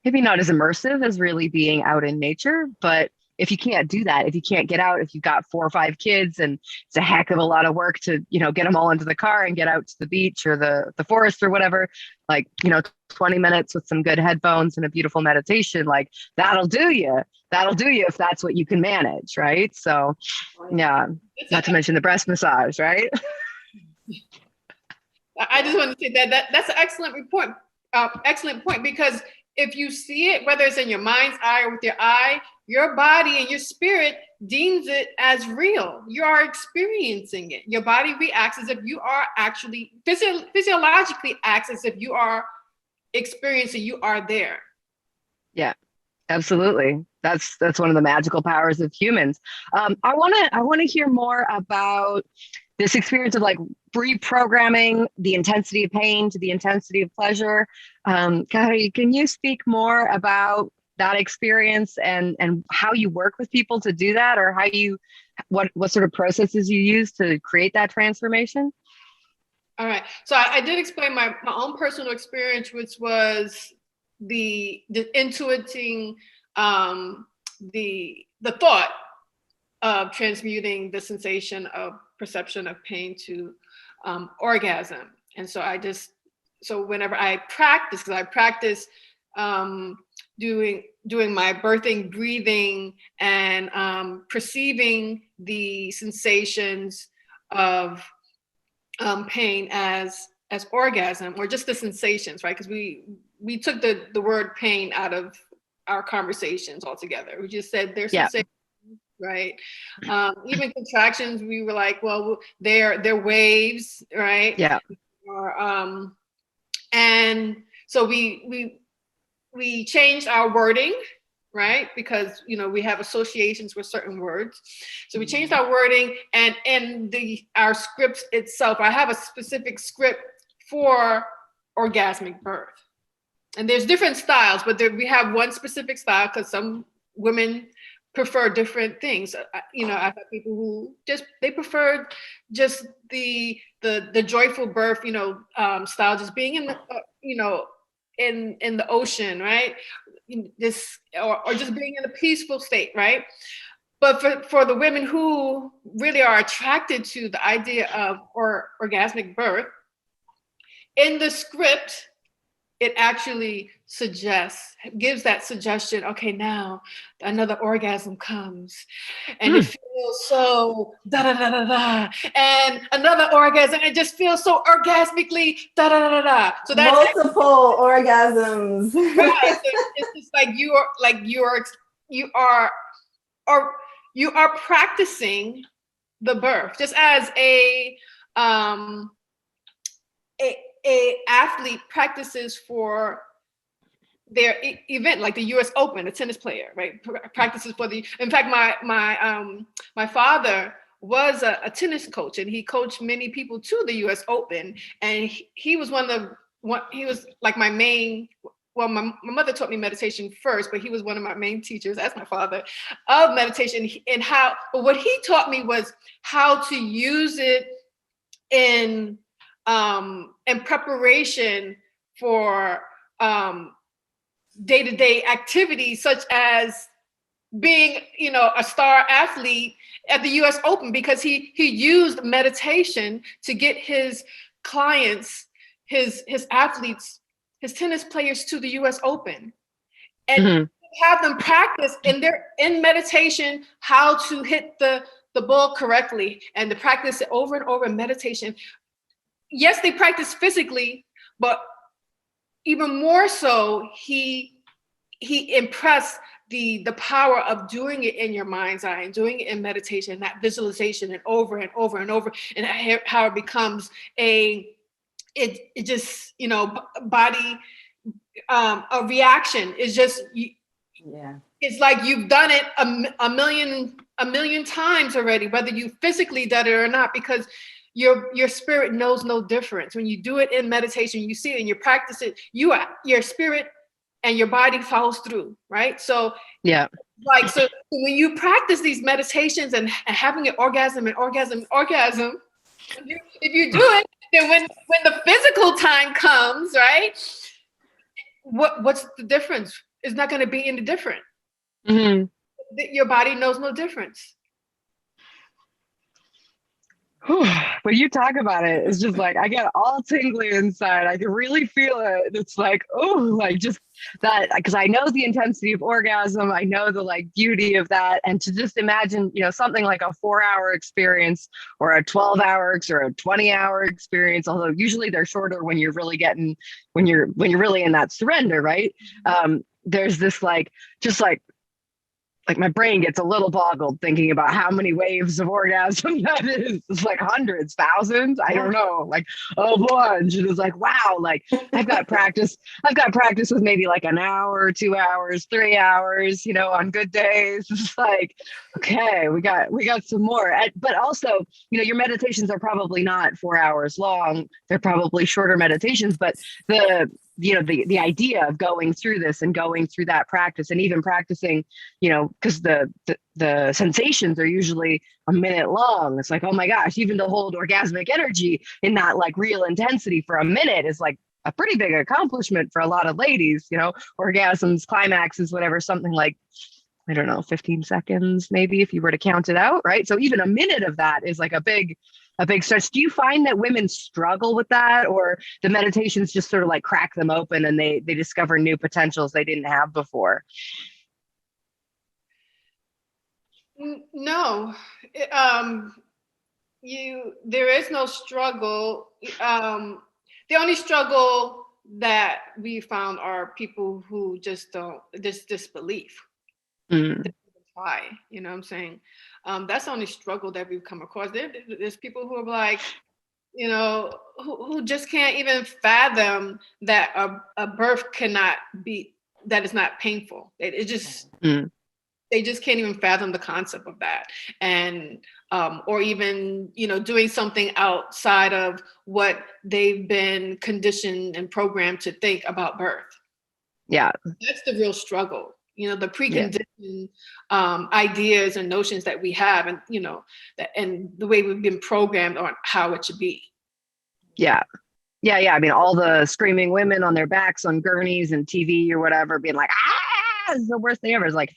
immersive as really being out in nature. But if you can't do that, if you can't get out, if you've got 4 or 5 kids and it's a heck of a lot of work to, get them all into the car and get out to the beach or the forest or whatever, like, 20 minutes with some good headphones and a beautiful meditation, like that'll do you if that's what you can manage. Right. So yeah, not to mention the breast massage, right? I just want to say that's an excellent point, because if you see it, whether it's in your mind's eye or with your eye, your body and your spirit deems it as real. You are experiencing it. Your body reacts as if you are actually physiologically acts as if you are experiencing, you are there. Yeah, absolutely. That's one of the magical powers of humans. I want to hear more about this experience of like reprogramming the intensity of pain to the intensity of pleasure. Kahari, can you speak more about that experience and how you work with people to do that, or what sort of processes you use to create that transformation? All right. So I did explain my own personal experience, which was the intuiting the thought of transmuting the sensation of perception of pain to orgasm. And so whenever I practice, because I practice doing my birthing, breathing, and perceiving the sensations of pain as orgasm, or just the sensations, right? Because we took the word pain out of our conversations altogether. We just said there's sensations. Right. Even contractions, we were like, well, they're waves, right? Yeah. Or, and so we changed our wording, right? Because we have associations with certain words. So we changed our wording, and in our script itself, I have a specific script for orgasmic birth. And there's different styles, but we have one specific style because some women prefer different things. I've had people who they prefer just the joyful birth, style, just being in the, in the ocean, right? This, or just being in a peaceful state, right? But for the women who really are attracted to the idea of orgasmic birth, in the script, it actually gives that suggestion, okay, now another orgasm comes and it feels so da-da-da-da-da, and another orgasm, it just feels so orgasmically da-da-da-da-da. So that's multiple orgasms. Right. So it's just like you are practicing the birth, just as a athlete practices for their event, like the U.S. Open, a tennis player, right? Practices for in fact, my father was a tennis coach, and he coached many people to the U.S. Open, and he was he was like my main. Well, my mother taught me meditation first, but he was one of my main teachers, as my father, of meditation. But what he taught me was how to use it in preparation for day-to-day activities, such as being, a star athlete at the U.S. Open, because he used meditation to get his clients, his athletes, his tennis players to the U.S. Open, and have them practice in meditation how to hit the ball correctly, and to practice it over and over in meditation. Yes, they practice physically, but even more so, he impressed the power of doing it in your mind's eye and doing it in meditation, that visualization, and over and over and over, and how it becomes a it just, body, a reaction is just, Yeah. it's like you've done it a million times already, whether you physically did it or not, because your spirit knows no difference. When you do it in meditation, you see it and you practice it, your spirit and your body follows through, right? So Yeah. like, so when you practice these meditations and having an orgasm and orgasm, if you do it, then when the physical time comes, right? What's the difference? It's not going to be any different. Mhm. Your body knows no difference. When you talk about it, it's just like I get all tingly inside. I can really feel it. It's like, oh, like just that, because I know the intensity of orgasm. I know the like beauty of that. And to just imagine, something like a 4-hour experience or a 12-hour or a 20-hour experience, although usually they're shorter when you're really when you're really in that surrender, right? There's this like, just like my brain gets a little boggled thinking about how many waves of orgasm that is. It's like hundreds, thousands. I don't know, like a bunch. And it's like, wow, like I've got practice with maybe like an hour, 2 hours, 3 hours, on good days. It's like, okay, we got some more. But also, your meditations are probably not 4 hours long. They're probably shorter meditations, but the idea of going through this and going through that practice and even practicing, because the sensations are usually a minute long. It's like, oh my gosh, even to hold orgasmic energy in that like real intensity for a minute is like a pretty big accomplishment for a lot of ladies, orgasms, climaxes, whatever, something like, I don't know, 15 seconds, maybe, if you were to count it out, right? So even a minute of that is like a big stretch. Do you find that women struggle with that, or the meditations just sort of like crack them open and they discover new potentials they didn't have before? No, there is no struggle. The only struggle that we found are people who just don't, this disbelief. Try, you know what I'm saying? That's the only struggle that we've come across. There's people who are like, who just can't even fathom that a birth cannot be, that is not painful. It just, they just can't even fathom the concept of that. And, or even, doing something outside of what they've been conditioned and programmed to think about birth. Yeah. That's the real struggle. The preconditioned ideas and notions that we have, and and the way we've been programmed on how it should be. Yeah. I mean, all the screaming women on their backs on gurneys and TV or whatever, being like, this is the worst thing ever. It's like,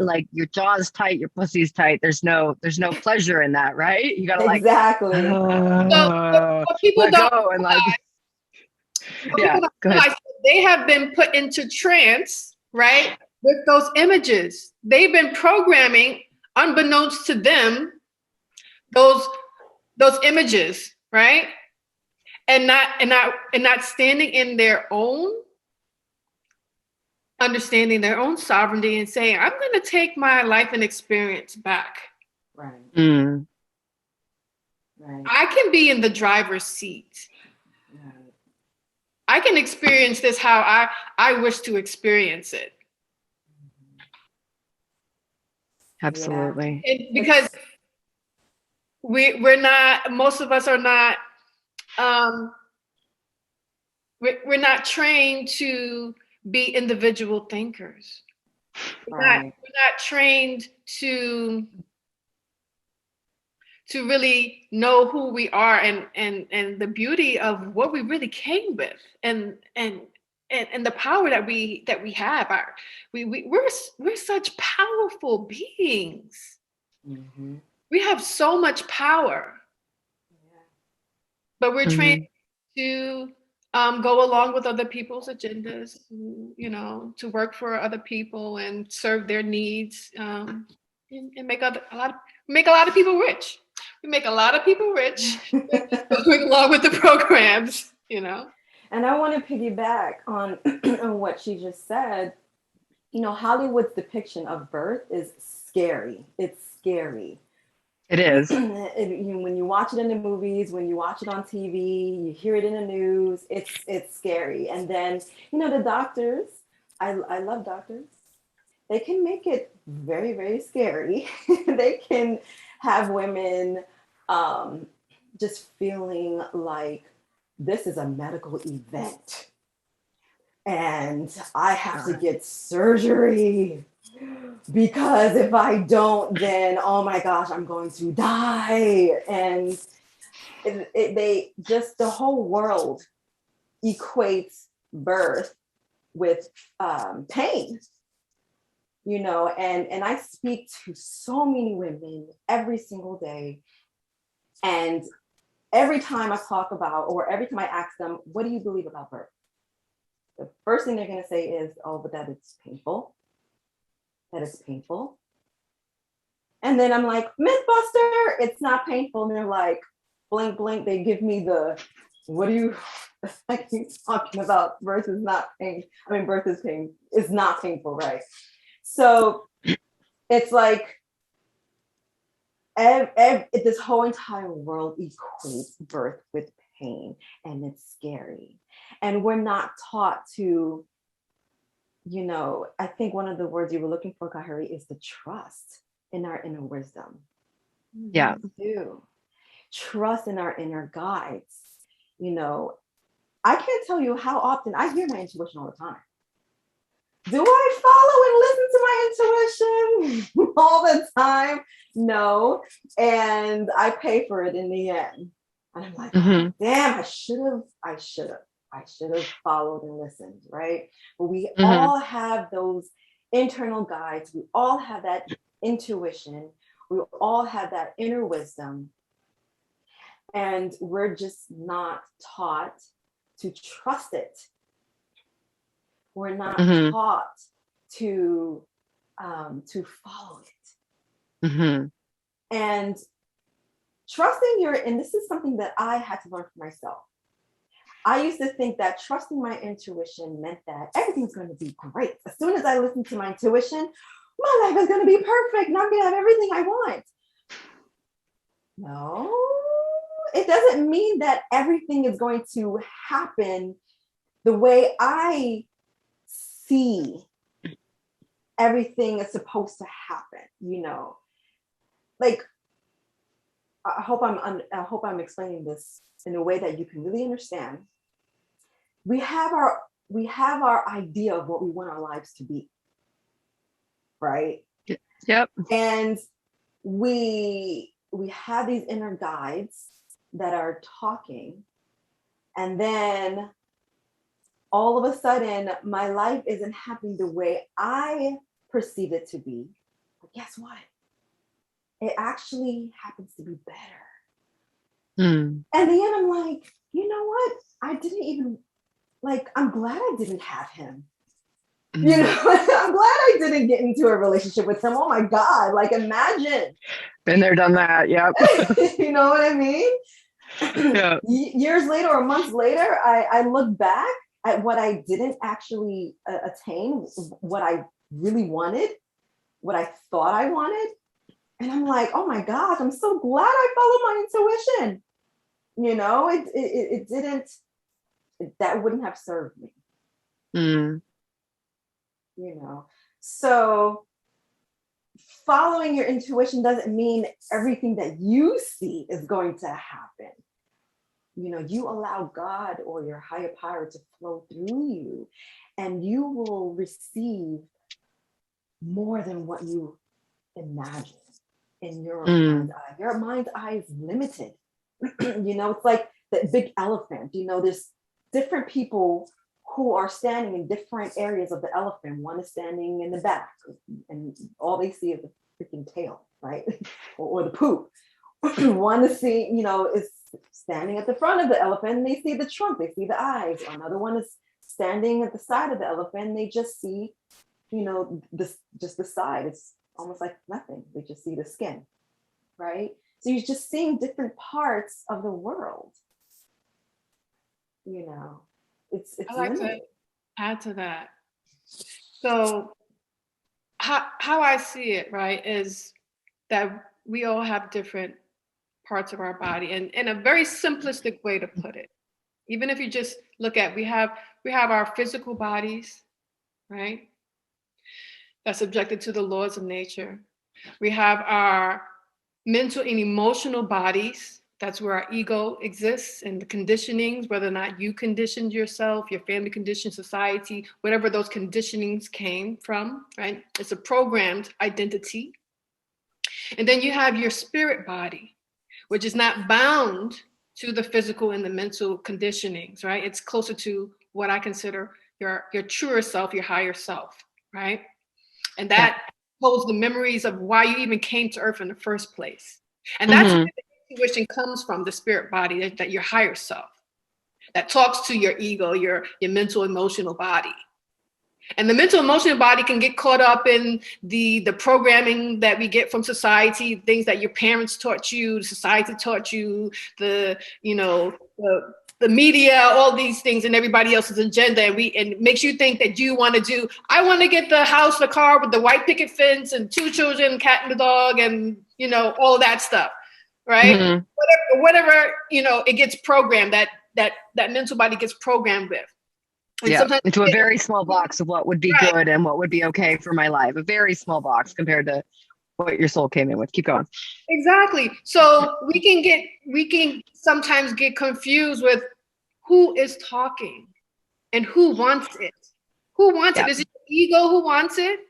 like your jaw's tight, your pussy's tight. There's no pleasure in that, right? You gotta like, exactly. So people let don't go and like, yeah, go ahead. They have been put into trance, right? With those images. They've been programming, unbeknownst to them, those images, right? And not standing in their own understanding, their own sovereignty, and saying, I'm going to take my life and experience back. Right. Right. I can be in the driver's seat. Right. I can experience this how I wish to experience it. Absolutely. Yeah. Because we're not, most of us are not, we're not trained to be individual thinkers. We're not trained to really know who we are and the beauty of what we really came with, and the power that we have. We're such powerful beings. Mm-hmm. We have so much power, but we're trained to go along with other people's agendas, to work for other people and serve their needs, and make a lot of people rich. We make a lot of people rich going along with the programs, And I want to piggyback on what she just said. Hollywood's depiction of birth is scary. It's scary. It is. When you watch it in the movies, when you watch it on TV, you hear it in the news, it's scary. And then, the doctors, I love doctors. They can make it very, very scary. They can have women just feeling like this is a medical event and I have to get surgery because if I don't, then oh my gosh, I'm going to die. And they just, the whole world equates birth with pain, and I speak to so many women every single day. And every time I talk about, or every time I ask them, what do you believe about birth? The first thing they're going to say is, oh, but that it's painful. That is painful. And then I'm like, Mythbuster, it's not painful. And they're like, blink, blink. They give me the, what are you talking about? Birth is not pain. I mean, birth is pain. It's not painful, right? So it's like, this whole entire world equates birth with pain, and it's scary. And we're not taught to, I think one of the words you were looking for, Kaheri, is the trust in our inner wisdom. Yeah. Trust in our inner guides. I can't tell you how often I hear my intuition all the time. Do I follow and listen to my intuition all the time? No. And I pay for it in the end. And I'm like, oh, damn, I should have followed and listened, right? But we all have those internal guides. We all have that intuition. We all have that inner wisdom. And we're just not taught to trust it. We're not taught to follow it. And trusting and this is something that I had to learn for myself. I used to think that trusting my intuition meant that everything's going to be great. As soon as I listen to my intuition, my life is going to be perfect and I'm going to have everything I want. No, it doesn't mean that everything is going to happen the way I see everything is supposed to happen, like I hope I'm explaining this in a way that you can really understand. We have our idea of what we want our lives to be, right? Yep. And we have these inner guides that are talking, and then all of a sudden, my life isn't happening the way I perceive it to be. But guess what? It actually happens to be better. And then I'm like, you know what? I didn't even, I'm glad I didn't have him. I'm glad I didn't get into a relationship with him. Oh my God, imagine. Been there, done that. Yep. You know what I mean? Yeah. Years later or months later, I look back at what I didn't actually attain, what I really wanted, what I thought I wanted. And I'm like, oh my gosh, I'm so glad I followed my intuition. It didn't, that wouldn't have served me. So following your intuition doesn't mean everything that you see is going to happen. You allow God or your higher power to flow through you, and you will receive more than what you imagine in your mind's eye. Your mind's eye is limited. It's like the big elephant. There's different people who are standing in different areas of the elephant. One is standing in the back, and all they see is the freaking tail, right? or the poop. One is is standing at the front of the elephant, and they see the trunk, they see the eyes. Another one is standing at the side of the elephant, and they just see, just the side. It's almost like nothing. They just see the skin, right? So you're just seeing different parts of the world. It's I like limited. to add to that. So how I see it, right, is that we all have different parts of our body, and in a very simplistic way to put it, even if you just look at, we have our physical bodies, right? That's subjected to the laws of nature. We have our mental and emotional bodies. That's where our ego exists, and the conditionings, whether or not you conditioned yourself, your family conditioned, society, whatever those conditionings came from, right? It's a programmed identity. And then you have your spirit body, which is not bound to the physical and the mental conditionings, right? It's closer to what I consider your truer self, your higher self, right? And that holds the memories of why you even came to earth in the first place. And that's where the intuition comes from, the spirit body, that your higher self, that talks to your ego, your mental, emotional body. And the mental, emotional body can get caught up in the programming that we get from society, things that your parents taught you, society taught you, the media, all these things, and everybody else's agenda, and it makes you think that you want to do. I want to get the house, the car with the white picket fence, and 2 children, cat and the dog, and all that stuff, right? Mm-hmm. Whatever it gets programmed. That mental body gets programmed with. And into a very small box of what would be good and what would be okay for my life. A very small box compared to what your soul came in with. Keep going. Exactly. So we can sometimes get confused with who is talking and who wants it. Who wants it? Is it your ego who wants it?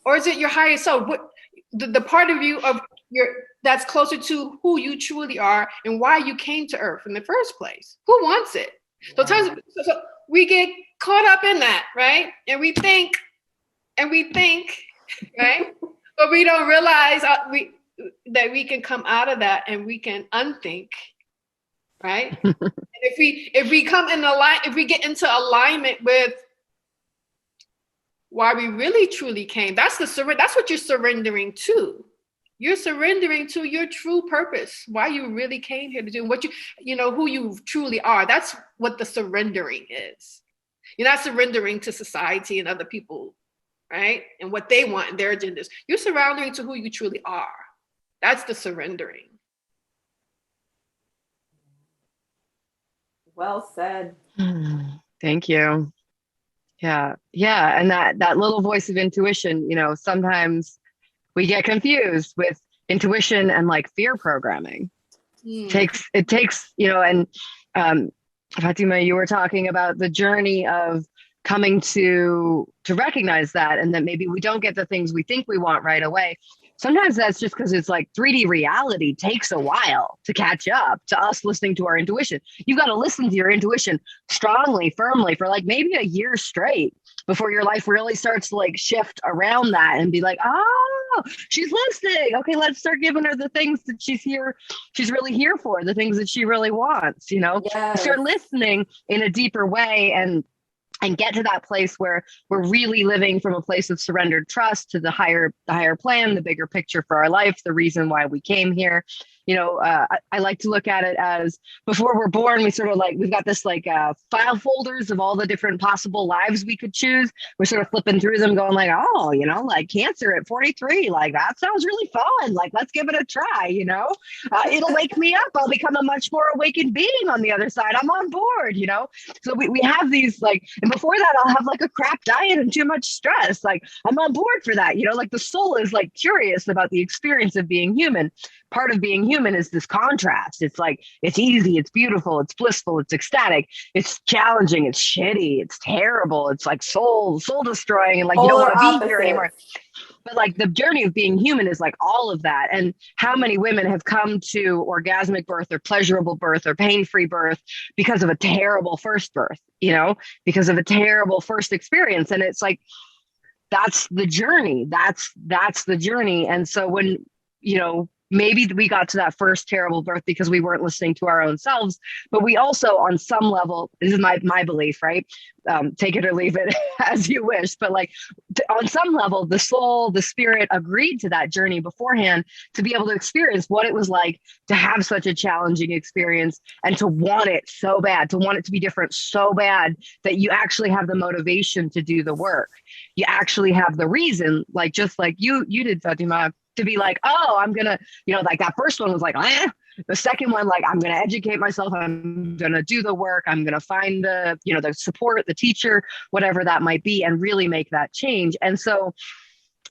Or is it your higher self? What the part of you of that's closer to who you truly are and why you came to earth in the first place? Who wants it? So sometimes we get caught up in that, right? And we think, right? But we don't realize that we can come out of that and we can unthink, right? And if we come in if we get into alignment with why we really truly came, that's what you're surrendering to. You're surrendering to your true purpose, why you really came here to do, what who you truly are. That's what the surrendering is. You're not surrendering to society and other people, right? And what they want and their agendas. You're surrendering to who you truly are. That's the surrendering. Well said. Thank you. Yeah. And that little voice of intuition, sometimes we get confused with intuition and like fear programming. It takes, and Fatima, you were talking about the journey of coming to recognize that, and that maybe we don't get the things we think we want right away. Sometimes that's just because it's like 3D reality takes a while to catch up to us listening to our intuition. You've got to listen to your intuition strongly, firmly for like maybe a year straight before your life really starts to like shift around that and be like, oh, she's listening. Okay, let's start giving her the things that she's really here for, the things that she really wants, Start listening in a deeper way and get to that place where we're really living from a place of surrendered trust to the higher plan, the bigger picture for our life, the reason why we came here. I like to look at it as before we're born, we sort of like, we've got this like file folders of all the different possible lives we could choose. We're sort of flipping through them going like, oh, like cancer at 43, like that sounds really fun. Like, let's give it a try, it'll wake me up. I'll become a much more awakened being on the other side. I'm on board, So we have these like, and before that I'll have like a crap diet and too much stress. Like I'm on board for that, like the soul is like curious about the experience of being human. Part of being human is this contrast. It's like, it's easy, it's beautiful, it's blissful, it's ecstatic, it's challenging, it's shitty, it's terrible, it's like soul destroying, and like you don't want to be here anymore. But like the journey of being human is like all of that. And how many women have come to orgasmic birth or pleasurable birth or pain-free birth because of a terrible first birth, because of a terrible first experience. And it's like, that's the journey. That's the journey. And so when, maybe we got to that first terrible birth because we weren't listening to our own selves, but we also, on some level, this is my belief, right? Take it or leave it as you wish. But like on some level, the soul, the spirit agreed to that journey beforehand to be able to experience what it was like to have such a challenging experience and to want it so bad, to want it to be different so bad that you actually have the motivation to do the work. You actually have the reason, like just like you did, Fatima, to be like, oh, I'm gonna, like that first one was like, the second one, like, I'm gonna educate myself, I'm gonna do the work, I'm gonna find the support, the teacher, whatever that might be, and really make that change. And so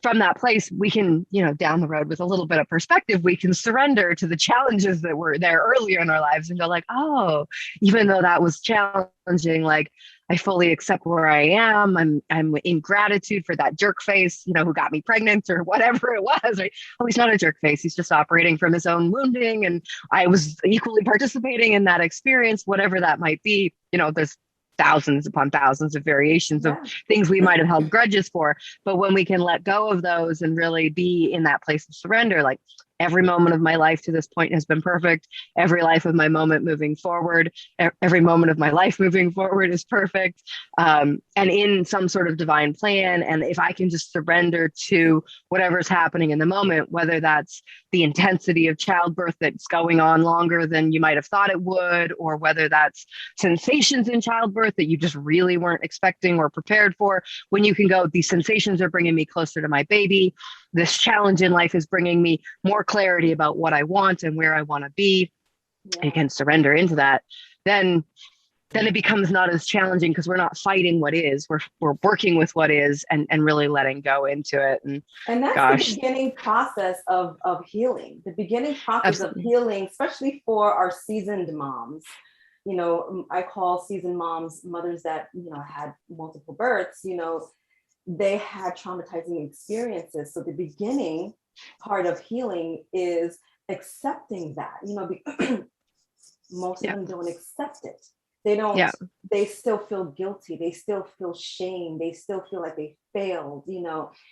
from that place, we can, down the road with a little bit of perspective, we can surrender to the challenges that were there earlier in our lives and go like, oh, even though that was challenging, like, I fully accept where I am. I'm in gratitude for that jerk face, who got me pregnant or whatever it was. Right? Oh, he's not a jerk face. He's just operating from his own wounding. And I was equally participating in that experience, whatever that might be. There's thousands upon thousands of variations of things we might have held grudges for. But when we can let go of those and really be in that place of surrender, like, every moment of my life to this point has been perfect. Every life of my moment moving forward, every moment of my life moving forward is perfect. And in some sort of divine plan. And if I can just surrender to whatever's happening in the moment, whether that's the intensity of childbirth that's going on longer than you might have thought it would, or whether that's sensations in childbirth that you just really weren't expecting or prepared for, when you can go, these sensations are bringing me closer to my baby. This challenge in life is bringing me more clarity about what I want and where I want to be. You can surrender into that. Then it becomes not as challenging because we're not fighting what is. We're working with what is and really letting go into it. And that's the beginning process of healing. The beginning process of healing, especially for our seasoned moms. I call seasoned moms mothers that had multiple births. They had traumatizing experiences. So the beginning part of healing is accepting that, most of them don't accept it. They don't, they still feel guilty. They still feel shame. They still feel like they failed,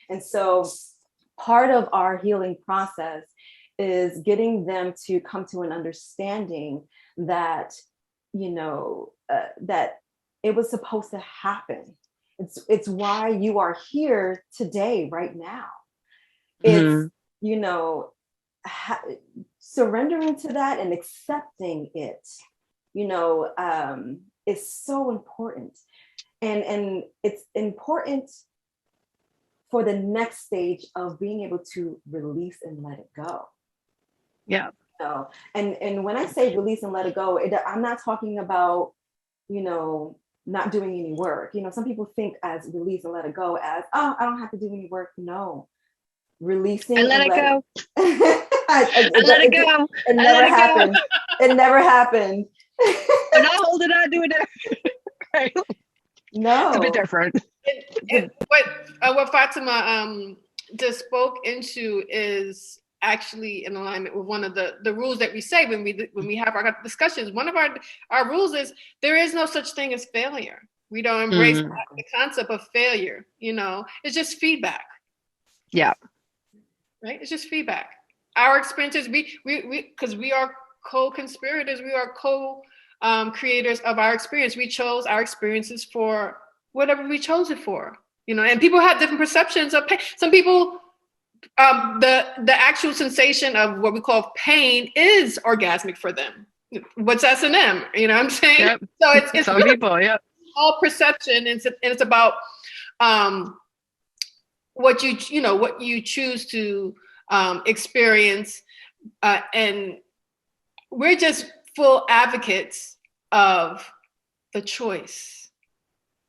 And so part of our healing process is getting them to come to an understanding that, that it was supposed to happen. It's why you are here today, right now. It's, surrendering to that and accepting it, is so important. And it's important for the next stage of being able to release and let it go. Yeah. And when I say release and let it go, I'm not talking about, not doing any work. Some people think as release and let it go as, oh, I don't have to do any work. No. Releasing and let it go. And let it go. It never happened. It never happened. I'm not holding on to it. Right? No. It's a bit different. What Fatima just spoke into is actually in alignment with one of the rules that we say when we have our discussions. One of our rules is there is no such thing as failure. We don't embrace the concept of failure. It's just feedback. Yeah. Right. It's just feedback. Our experiences, we because we are co-conspirators, we are co-creators of our experience. We chose our experiences for whatever we chose it for. And people have different perceptions of pain. Some people, the actual sensation of what we call pain is orgasmic for them. What's S&M? You know what I'm saying? Yep. So it's some really people, yeah. all perception, and it's about what you choose to experience, and we're just full advocates of the choice,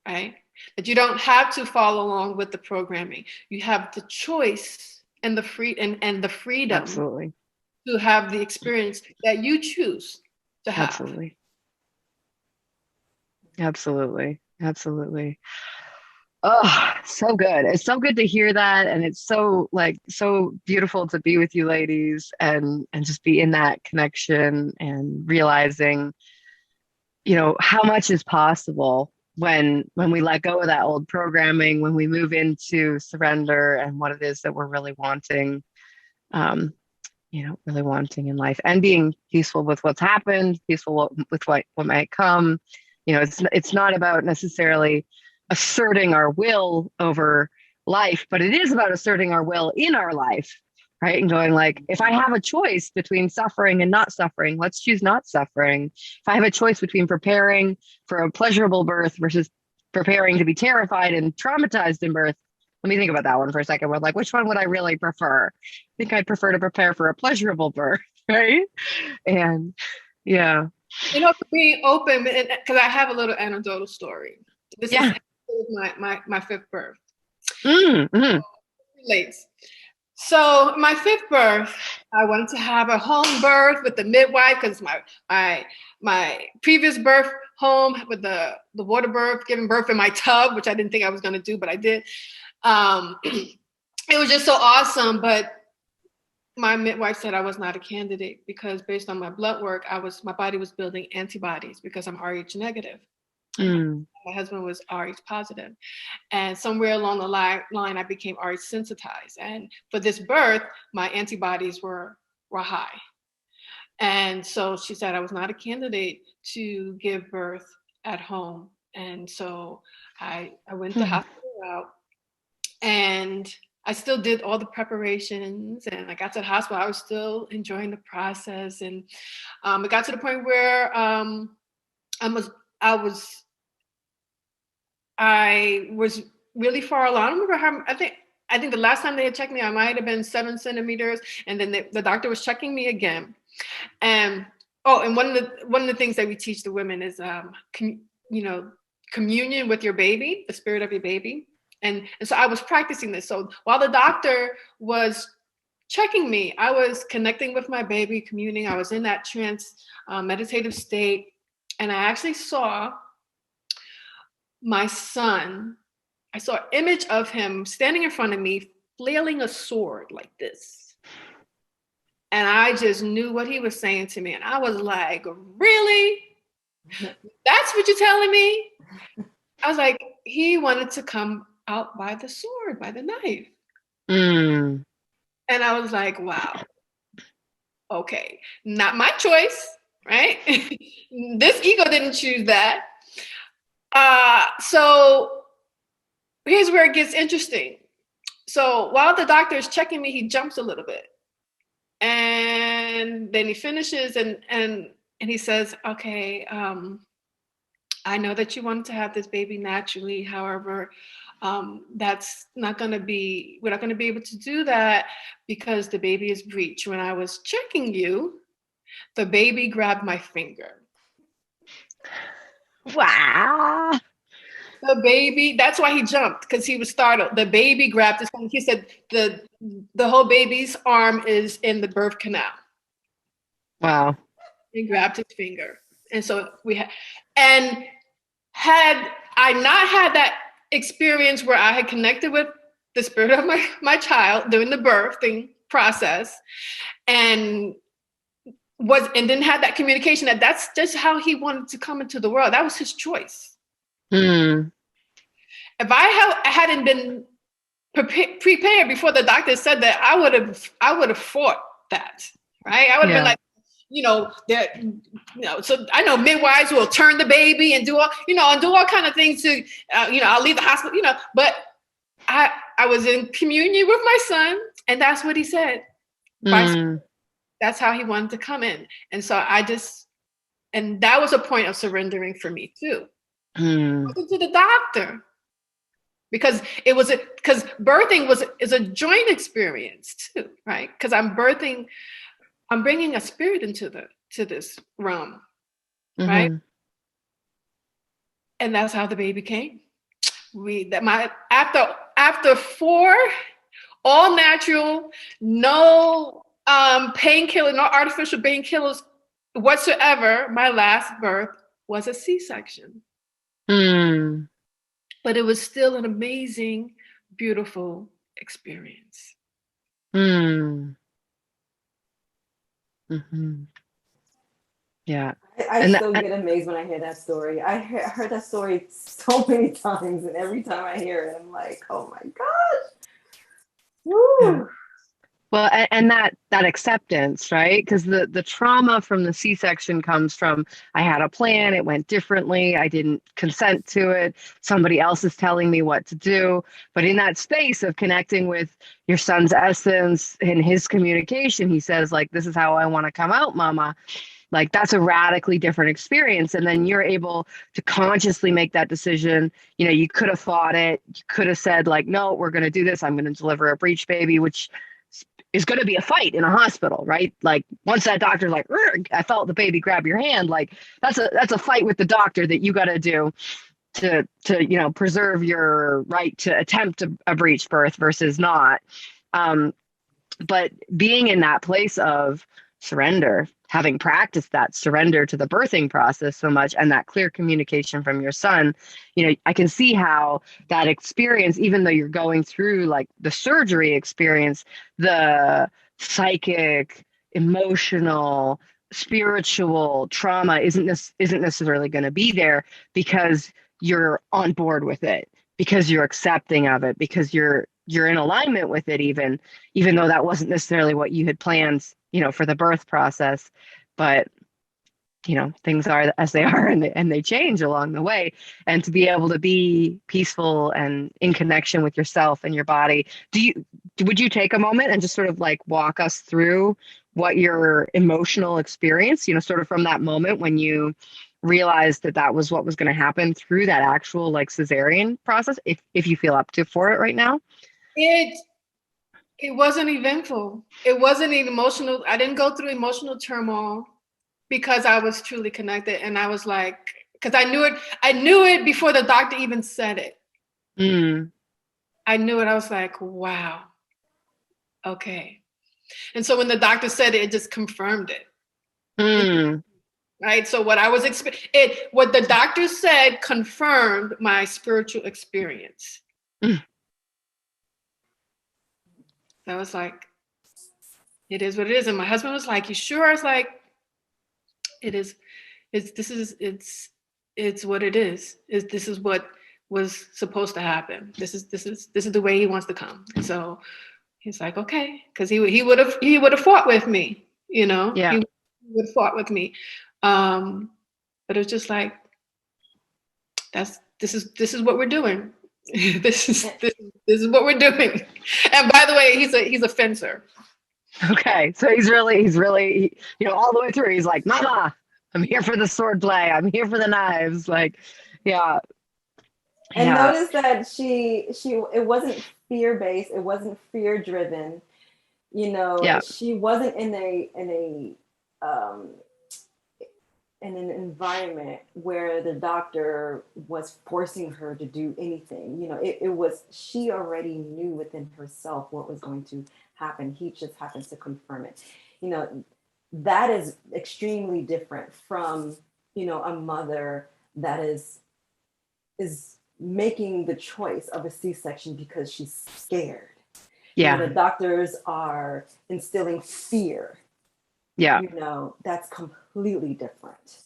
right? That you don't have to follow along with the programming. You have the choice and the freedom Absolutely. to have the experience that you choose to have. Absolutely. Oh, so good. It's so good to hear that. And it's so beautiful to be with you ladies and just be in that connection and realizing, how much is possible when we let go of that old programming, when we move into surrender and what it is that we're really wanting, really wanting in life, and being peaceful with what's happened, peaceful with what might come. It's not about necessarily asserting our will over life, but it is about asserting our will in our life, right? And going like, if I have a choice between suffering and not suffering, let's choose not suffering. If I have a choice between preparing for a pleasurable birth versus preparing to be terrified and traumatized in birth, let me think about that one for a second. We're like, which one would I really prefer? I think I'd prefer to prepare for a pleasurable birth, right? And yeah. For being open, because I have a little anecdotal story. This is my fifth birth. Mm-hmm. Relates. So my fifth birth, I wanted to have a home birth with the midwife because my previous birth home with the water birth, giving birth in my tub, which I didn't think I was going to do, but I did. It was just so awesome. But my midwife said I was not a candidate because based on my blood work, my body was building antibodies because I'm Rh negative. My husband was Rh positive. And somewhere along the line, I became Rh sensitized. And for this birth, my antibodies were high. And so she said I was not a candidate to give birth at home. And so I went the hospital route, and I still did all the preparations, and I got to the hospital. I was still enjoying the process. And it got to the point where I was really far along. I don't remember how. I think the last time they had checked me, I might have been 7 centimeters, and then the doctor was checking me again. And and one of the things that we teach the women is communion with your baby, the spirit of your baby. And so I was practicing this. So while the doctor was checking me, I was connecting with my baby, communing. I was in that trance meditative state, and I actually saw my son. I saw an image of him standing in front of me, flailing a sword like this. And I just knew what he was saying to me. And I was like, really? That's what you're telling me? I was like, he wanted to come out by the sword, by the knife. And I was like, wow. Okay, not my choice, right? This ego didn't choose that. So here's where it gets interesting. So while the doctor is checking me, he jumps a little bit. And then he finishes and he says, okay, I know that you wanted to have this baby naturally. However, that's not going to be, we're not going to be able to do that because the baby is breech. When I was checking you, the baby grabbed my finger. Wow. The baby, that's why he jumped, because he was startled. The baby grabbed his finger. He said the whole baby's arm is in the birth canal. Wow. He grabbed his finger. And so had I not had that experience where I had connected with the spirit of my child during the birthing process and didn't have that communication, that's just how he wanted to come into the world. That was his choice. If I hadn't been prepared before the doctor said that, I would have fought that, right? I would have been like, so I know midwives will turn the baby and do all kind of things to, I'll leave the hospital, but I was in communion with my son, and that's what he said. That's how he wanted to come in. And so and that was a point of surrendering for me too. To the doctor, because birthing is a joint experience too, right? Because I'm bringing a spirit into this realm, right? And that's how the baby came. After 4, all natural, no painkiller, no artificial painkillers whatsoever, my last birth was a C-section. But it was still an amazing, beautiful experience. Yeah. I still get amazed when I hear that story. I heard that story so many times, and every time I hear it, I'm like, oh my gosh. Woo. Yeah. Well, and that acceptance, right? Because the trauma from the C-section comes from, I had a plan, it went differently, I didn't consent to it, somebody else is telling me what to do. But in that space of connecting with your son's essence and his communication, he says, like, this is how I want to come out, mama. Like that's a radically different experience. And then you're able to consciously make that decision. You know, you could have fought it. You could have said like, no, we're going to do this. I'm going to deliver a breech baby, which is going to be a fight in a hospital, right? Like once that doctor's like, I felt the baby grab your hand. Like that's a fight with the doctor that you got to do to, you know, preserve your right to attempt a breech birth versus not. But being in that place of surrender, having practiced that surrender to the birthing process so much and that clear communication from your son, you know, I can see how that experience, even though you're going through like the surgery experience, the psychic, emotional, spiritual trauma isn't necessarily going to be there because you're on board with it, because you're accepting of it, because you're in alignment with it, even though that wasn't necessarily what you had planned, you know, for the birth process. But you know, things are as they are, and they change along the way. And to be able to be peaceful and in connection with yourself and your body, would you take a moment and just sort of like walk us through what your emotional experience, you know, sort of from that moment when you realized that was what was going to happen through that actual like cesarean process, if you feel up to for it right now? It wasn't eventful. It wasn't an emotional. I didn't go through emotional turmoil because I was truly connected. And I was like, because I knew it before the doctor even said it. I knew it. I was like, wow. Okay. And so when the doctor said it, it just confirmed it. Right. So what I was what the doctor said confirmed my spiritual experience. I was like, it is what it is. And my husband was like, you sure? I was like, it is. It's what it is. This is what was supposed to happen. This is the way he wants to come. So he's like, okay, because he would have fought with me, you know. Yeah. He would have fought with me. But it was just like, this is what we're doing. this is what we're doing. And by the way, he's a fencer. Okay, so he's really, you know, all the way through. He's like, "Mama, I'm here for the sword play. I'm here for the knives." Like, yeah. And notice that it wasn't fear-based. It wasn't fear-driven. You know, she wasn't in an environment where the doctor was forcing her to do anything. You know, it was, she already knew within herself what was going to happen. He just happens to confirm it. You know, that is extremely different from, you know, a mother that is making the choice of a C-section because she's scared. Yeah. You know, the doctors are instilling fear. Yeah. You know, that's completely different.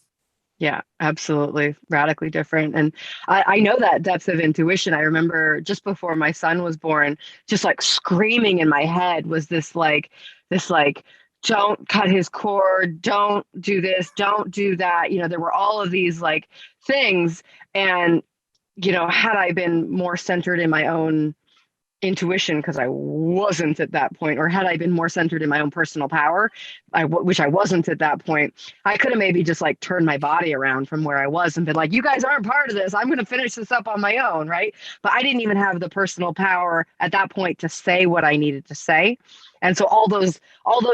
Yeah, absolutely. Radically different. And I know that depth of intuition. I remember just before my son was born, just like screaming in my head was this like, don't cut his cord, don't do this, don't do that. You know, there were all of these like things. And, you know, had I been more centered in my own intuition, because I wasn't at that point, or had I been more centered in my own personal power, which I wasn't at that point, I could have maybe just like turned my body around from where I was and been like, you guys aren't part of this. I'm going to finish this up on my own. Right. But I didn't even have the personal power at that point to say what I needed to say. And so all those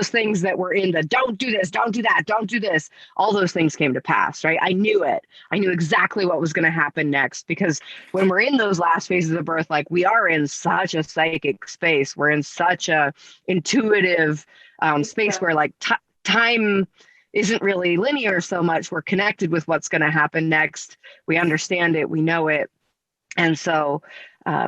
things that were in the don't do this, don't do that, don't do this, all those things came to pass, right? I knew it. I knew exactly what was going to happen next, because when we're in those last phases of birth, like we are in such a psychic space, we're in such a intuitive space where like time isn't really linear so much. We're connected with what's going to happen next. We understand it. We know it. And so,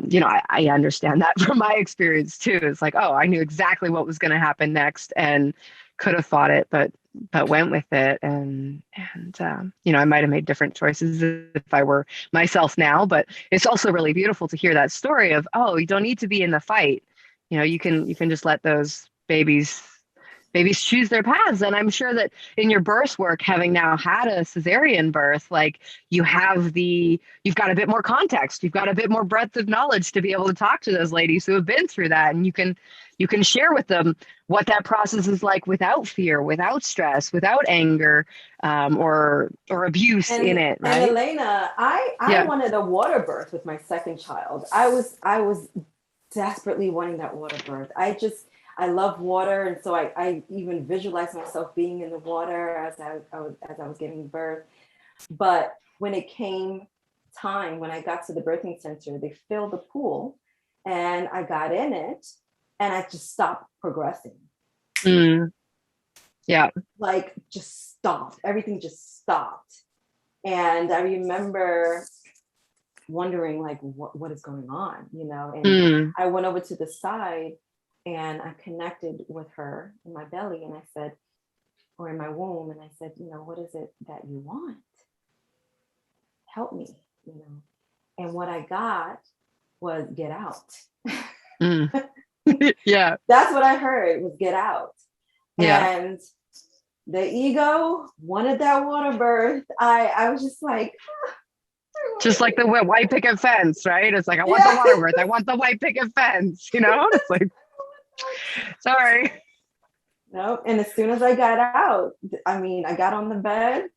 you know, I understand that from my experience too. It's like, oh, I knew exactly what was going to happen next and could have fought it, but went with it. And you know, I might have made different choices if I were myself now, but it's also really beautiful to hear that story of, oh, you don't need to be in the fight. You know, you can just let those babies babies choose their paths. And I'm sure that in your birth work, having now had a cesarean birth, like you've got a bit more context, you've got a bit more breadth of knowledge to be able to talk to those ladies who have been through that. And you can share with them what that process is like without fear, without stress, without anger, or abuse in it. Right. And Elena, I wanted a water birth with my second child. I was desperately wanting that water birth. I love water, and so I even visualized myself being in the water as I was giving birth. But when it came time, when I got to the birthing center, they filled the pool, and I got in it, and I just stopped progressing. Yeah, like just stopped. Everything just stopped, and I remember wondering like what is going on, and I went over to the side and I connected with her in my belly, and I said, or in my womb, and I said, what is it that you want? Help me, and what I got was get out. Yeah, that's what I heard, was get out. Yeah. And the ego wanted that water birth. I was just like, just like the white picket fence, right? It's like, I want the water birth. I want the white picket fence, It's like, sorry. No. And as soon as I got out, I got on the bed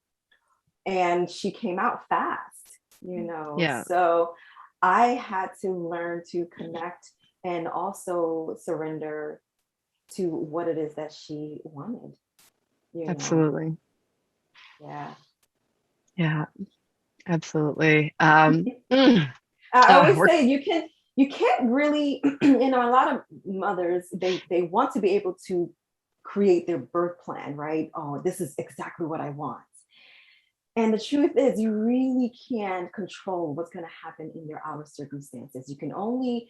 and she came out fast, Yeah. So I had to learn to connect and also surrender to what it is that she wanted. Absolutely. Yeah, absolutely. I always say you can't really, a lot of mothers, they want to be able to create their birth plan, right? Oh, this is exactly what I want. And the truth is, you really can't control what's going to happen in your outer circumstances. You can only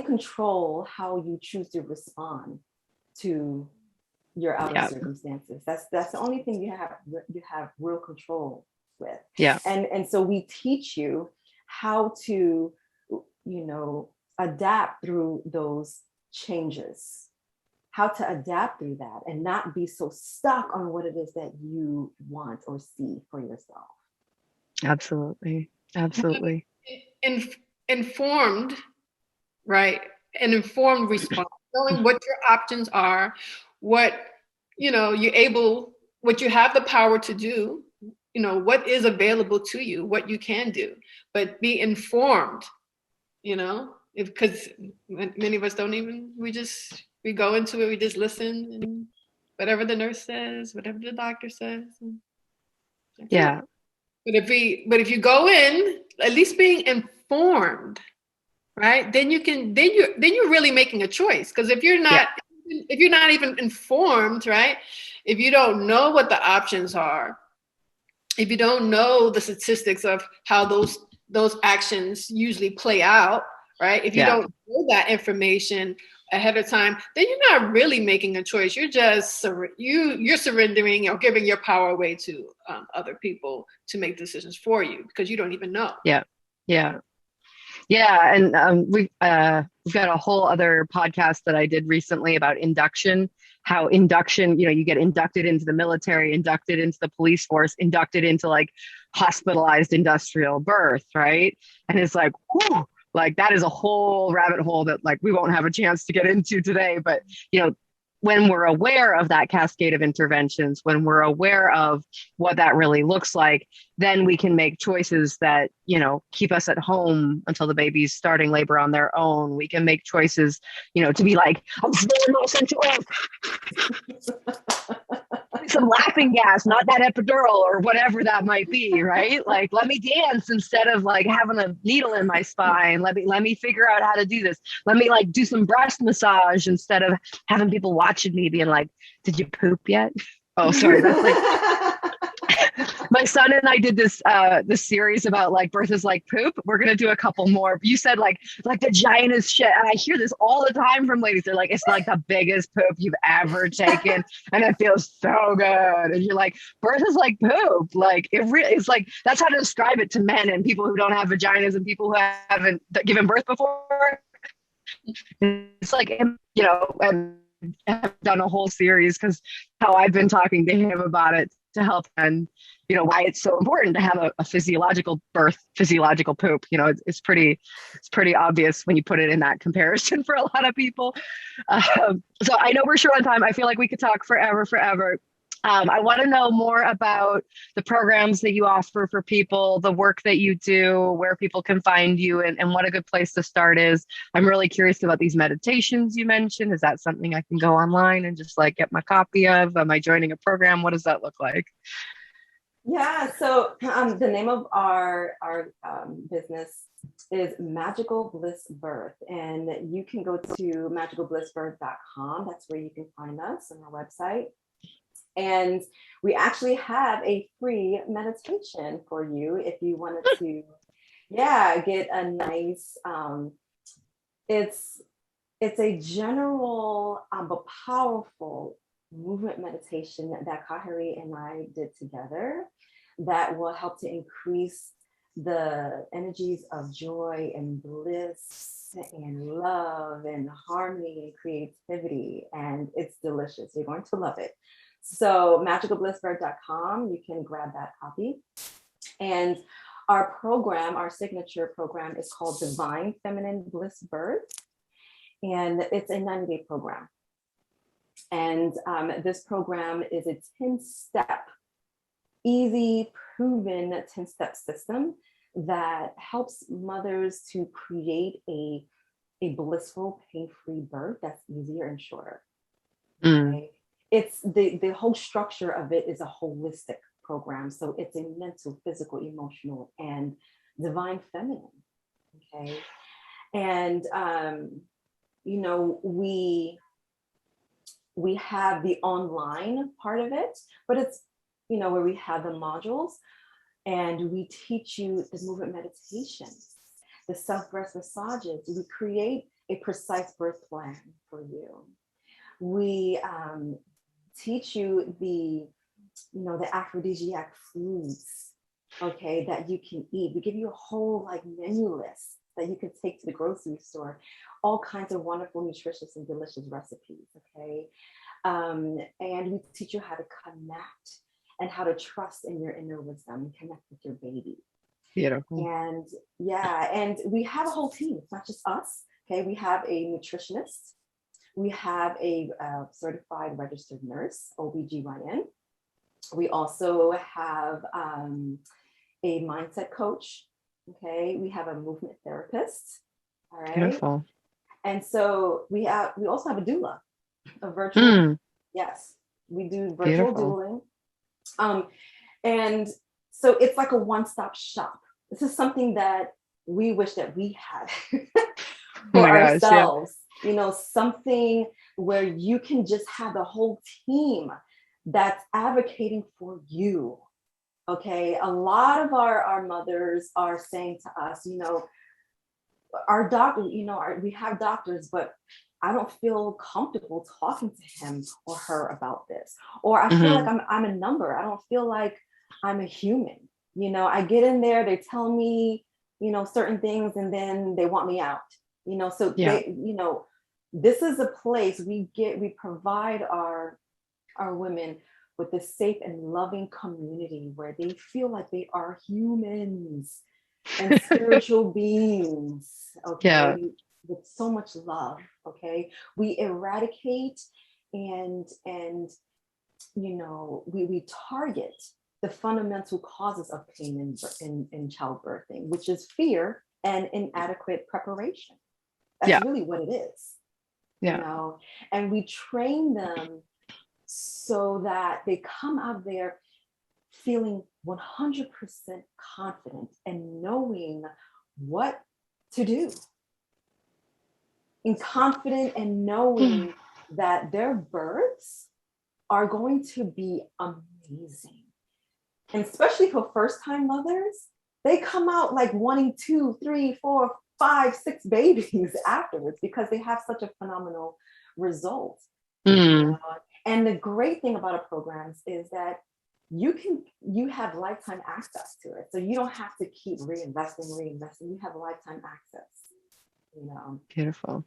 control how you choose to respond to your outer circumstances. That's the only thing you have real control with. Yeah. And so we teach you how to, adapt through those changes, how to adapt through that and not be so stuck on what it is that you want or see for yourself. Absolutely. Informed, right? An informed response, knowing what your options are, what you have the power to do, what is available to you, what you can do, but be informed, because many of us don't even, we go into it, we just listen, and whatever the nurse says, whatever the doctor says. Yeah. But if you go in, at least being informed, right? Then you're really making a choice. Because if you're not even informed, right? If you don't know what the options are, if you don't know the statistics of how those actions usually play out, right? If you don't know that information ahead of time, then you're not really making a choice. You're just you're surrendering or giving your power away to other people to make decisions for you because you don't even know. Yeah. And we've got a whole other podcast that I did recently about induction, how induction, you get inducted into the military, inducted into the police force, inducted into like hospitalized industrial birth, right? And it's like, whew, like that is a whole rabbit hole that like we won't have a chance to get into today. But, when we're aware of that cascade of interventions, when we're aware of what that really looks like, then we can make choices that, keep us at home until the baby's starting labor on their own. We can make choices, to be like, I'm feeling my central some laughing gas, not that epidural or whatever that might be, right? Like, let me dance instead of like having a needle in my spine. Let me figure out how to do this. Let me like do some breast massage instead of having people watching me being like, did you poop yet? Oh, sorry. That's like my son and I did this series about like birth is like poop. We're gonna do a couple more. You said like the giantest shit, and I hear this all the time from ladies. They're like, it's like the biggest poop you've ever taken, and it feels so good. And you're like, birth is like poop. Like it's like that's how to describe it to men and people who don't have vaginas and people who haven't given birth before. It's like, and have done a whole series because how I've been talking to him about it to help, and why it's so important to have a physiological birth, physiological poop. It's pretty obvious when you put it in that comparison for a lot of people. So I know we're short on time. I feel like we could talk forever. I want to know more about the programs that you offer for people, the work that you do, where people can find you, and what a good place to start is. I'm really curious about these meditations you mentioned. Is that something I can go online and just like get my copy of? Am I joining a program? What does that look like? Yeah, so the name of our business is Magical Bliss Birth, and you can go to magicalblissbirth.com. That's where you can find us on our website. And we actually have a free meditation for you if you wanted to, get a nice, it's a general but powerful movement meditation that Kaheri and I did together that will help to increase the energies of joy and bliss and love and harmony and creativity. And it's delicious. You're going to love it. So magicalblissbird.com, you can grab that copy. And our program, our signature program, is called Divine Feminine Bliss Birth. And it's a 90-day program. And this program is a 10-step, easy, proven 10-step system that helps mothers to create a blissful, pain-free birth that's easier and shorter. Okay? It's the whole structure of it is a holistic program. So it's a mental, physical, emotional, and divine feminine. Okay. And, we have the online part of it, but it's, where we have the modules and we teach you the movement meditations, the self-breast massages. We create a precise birth plan for you. We teach you the aphrodisiac foods, okay, that you can eat. We give you a whole menu list that you can take to the grocery store, all kinds of wonderful, nutritious, and delicious recipes, okay? And we teach you how to connect and how to trust in your inner wisdom and connect with your baby. Beautiful. And and we have a whole team. It's not just us, okay? We have a nutritionist. We have a certified registered nurse, OBGYN. We also have a mindset coach. Okay, we have a movement therapist. All right. Beautiful. And so we also have a doula, a virtual. Yes, we do virtual dueling. And so it's like a one-stop shop. This is something that we wish that we had for ourselves. Something where you can just have the whole team that's advocating for you. Okay, a lot of our mothers are saying to us, our doctor, we have doctors, but I don't feel comfortable talking to him or her about this. Or I feel like I'm a number. I don't feel like I'm a human. I get in there, they tell me, certain things, and then they want me out. So they, this is a place we provide our women with a safe and loving community where they feel like they are humans and spiritual beings, okay, with so much love, okay? We eradicate and we target the fundamental causes of pain in childbirthing, which is fear and inadequate preparation. That's really what it is, and we train them so that they come out there feeling 100% confident and knowing what to do. And confident and knowing that their births are going to be amazing. And especially for first-time mothers, they come out wanting 2, 3, 4, 5, 6 babies afterwards because they have such a phenomenal result. And the great thing about our programs is that you have lifetime access to it. So you don't have to keep reinvesting. You have lifetime access, Beautiful.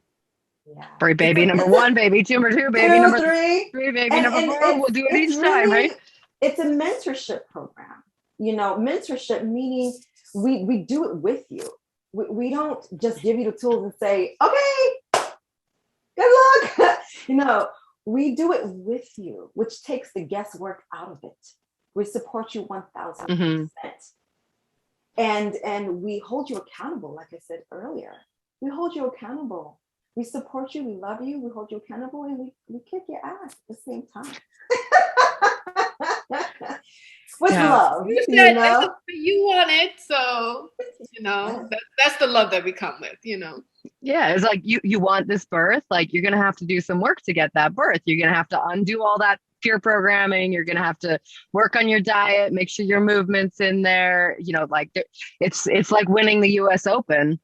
Yeah. For baby number one, baby number two, baby Two, number three. three, baby And, number and four. We'll do it each time, really, right? it's a mentorship program. You know, mentorship meaning we do it with you. We don't just give you the tools and say, okay, good luck. You know, we do it with you, which takes the guesswork out of it. We support you 1000%. Mm-hmm. And we hold you accountable, like I said earlier. We hold you accountable. We support you, we love you, we hold you accountable, and we kick your ass at the same time. With love, You you said this is know? what you wanted, so that's the love that we come with, Yeah, it's like you want this birth, like you're gonna have to do some work to get that birth. You're gonna have to undo all that peer programming. You're gonna have to work on your diet, make sure your movement's in there. Like it's like winning the U.S. Open.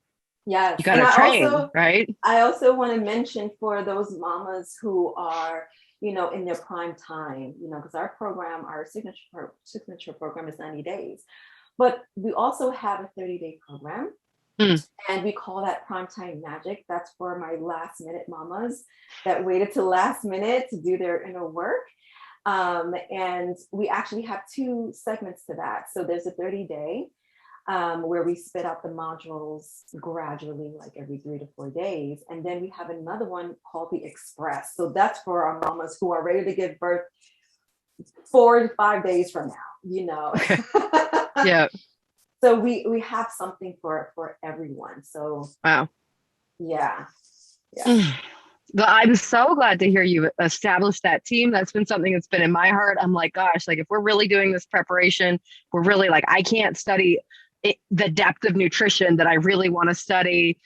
Yes. You gotta train, right? I also want to mention for those mamas who are, in their prime time, because our program, our signature program is 90 days, but we also have a 30-day program. And we call that primetime magic. That's for my last minute mamas that waited till last minute to do their inner work. And we actually have 2 segments to that. So there's a 30-day where we spit out the modules gradually, like every 3 to 4 days. And then we have another one called the Express. So that's for our mamas who are ready to give birth 4 to 5 days from now, Yeah. So we have something for everyone. So wow. Yeah. But I'm so glad to hear you established that team. That's been something that's been in my heart. I'm like, gosh, like if we're really doing this preparation, we're really like, I can't study the depth of nutrition that I really want to study,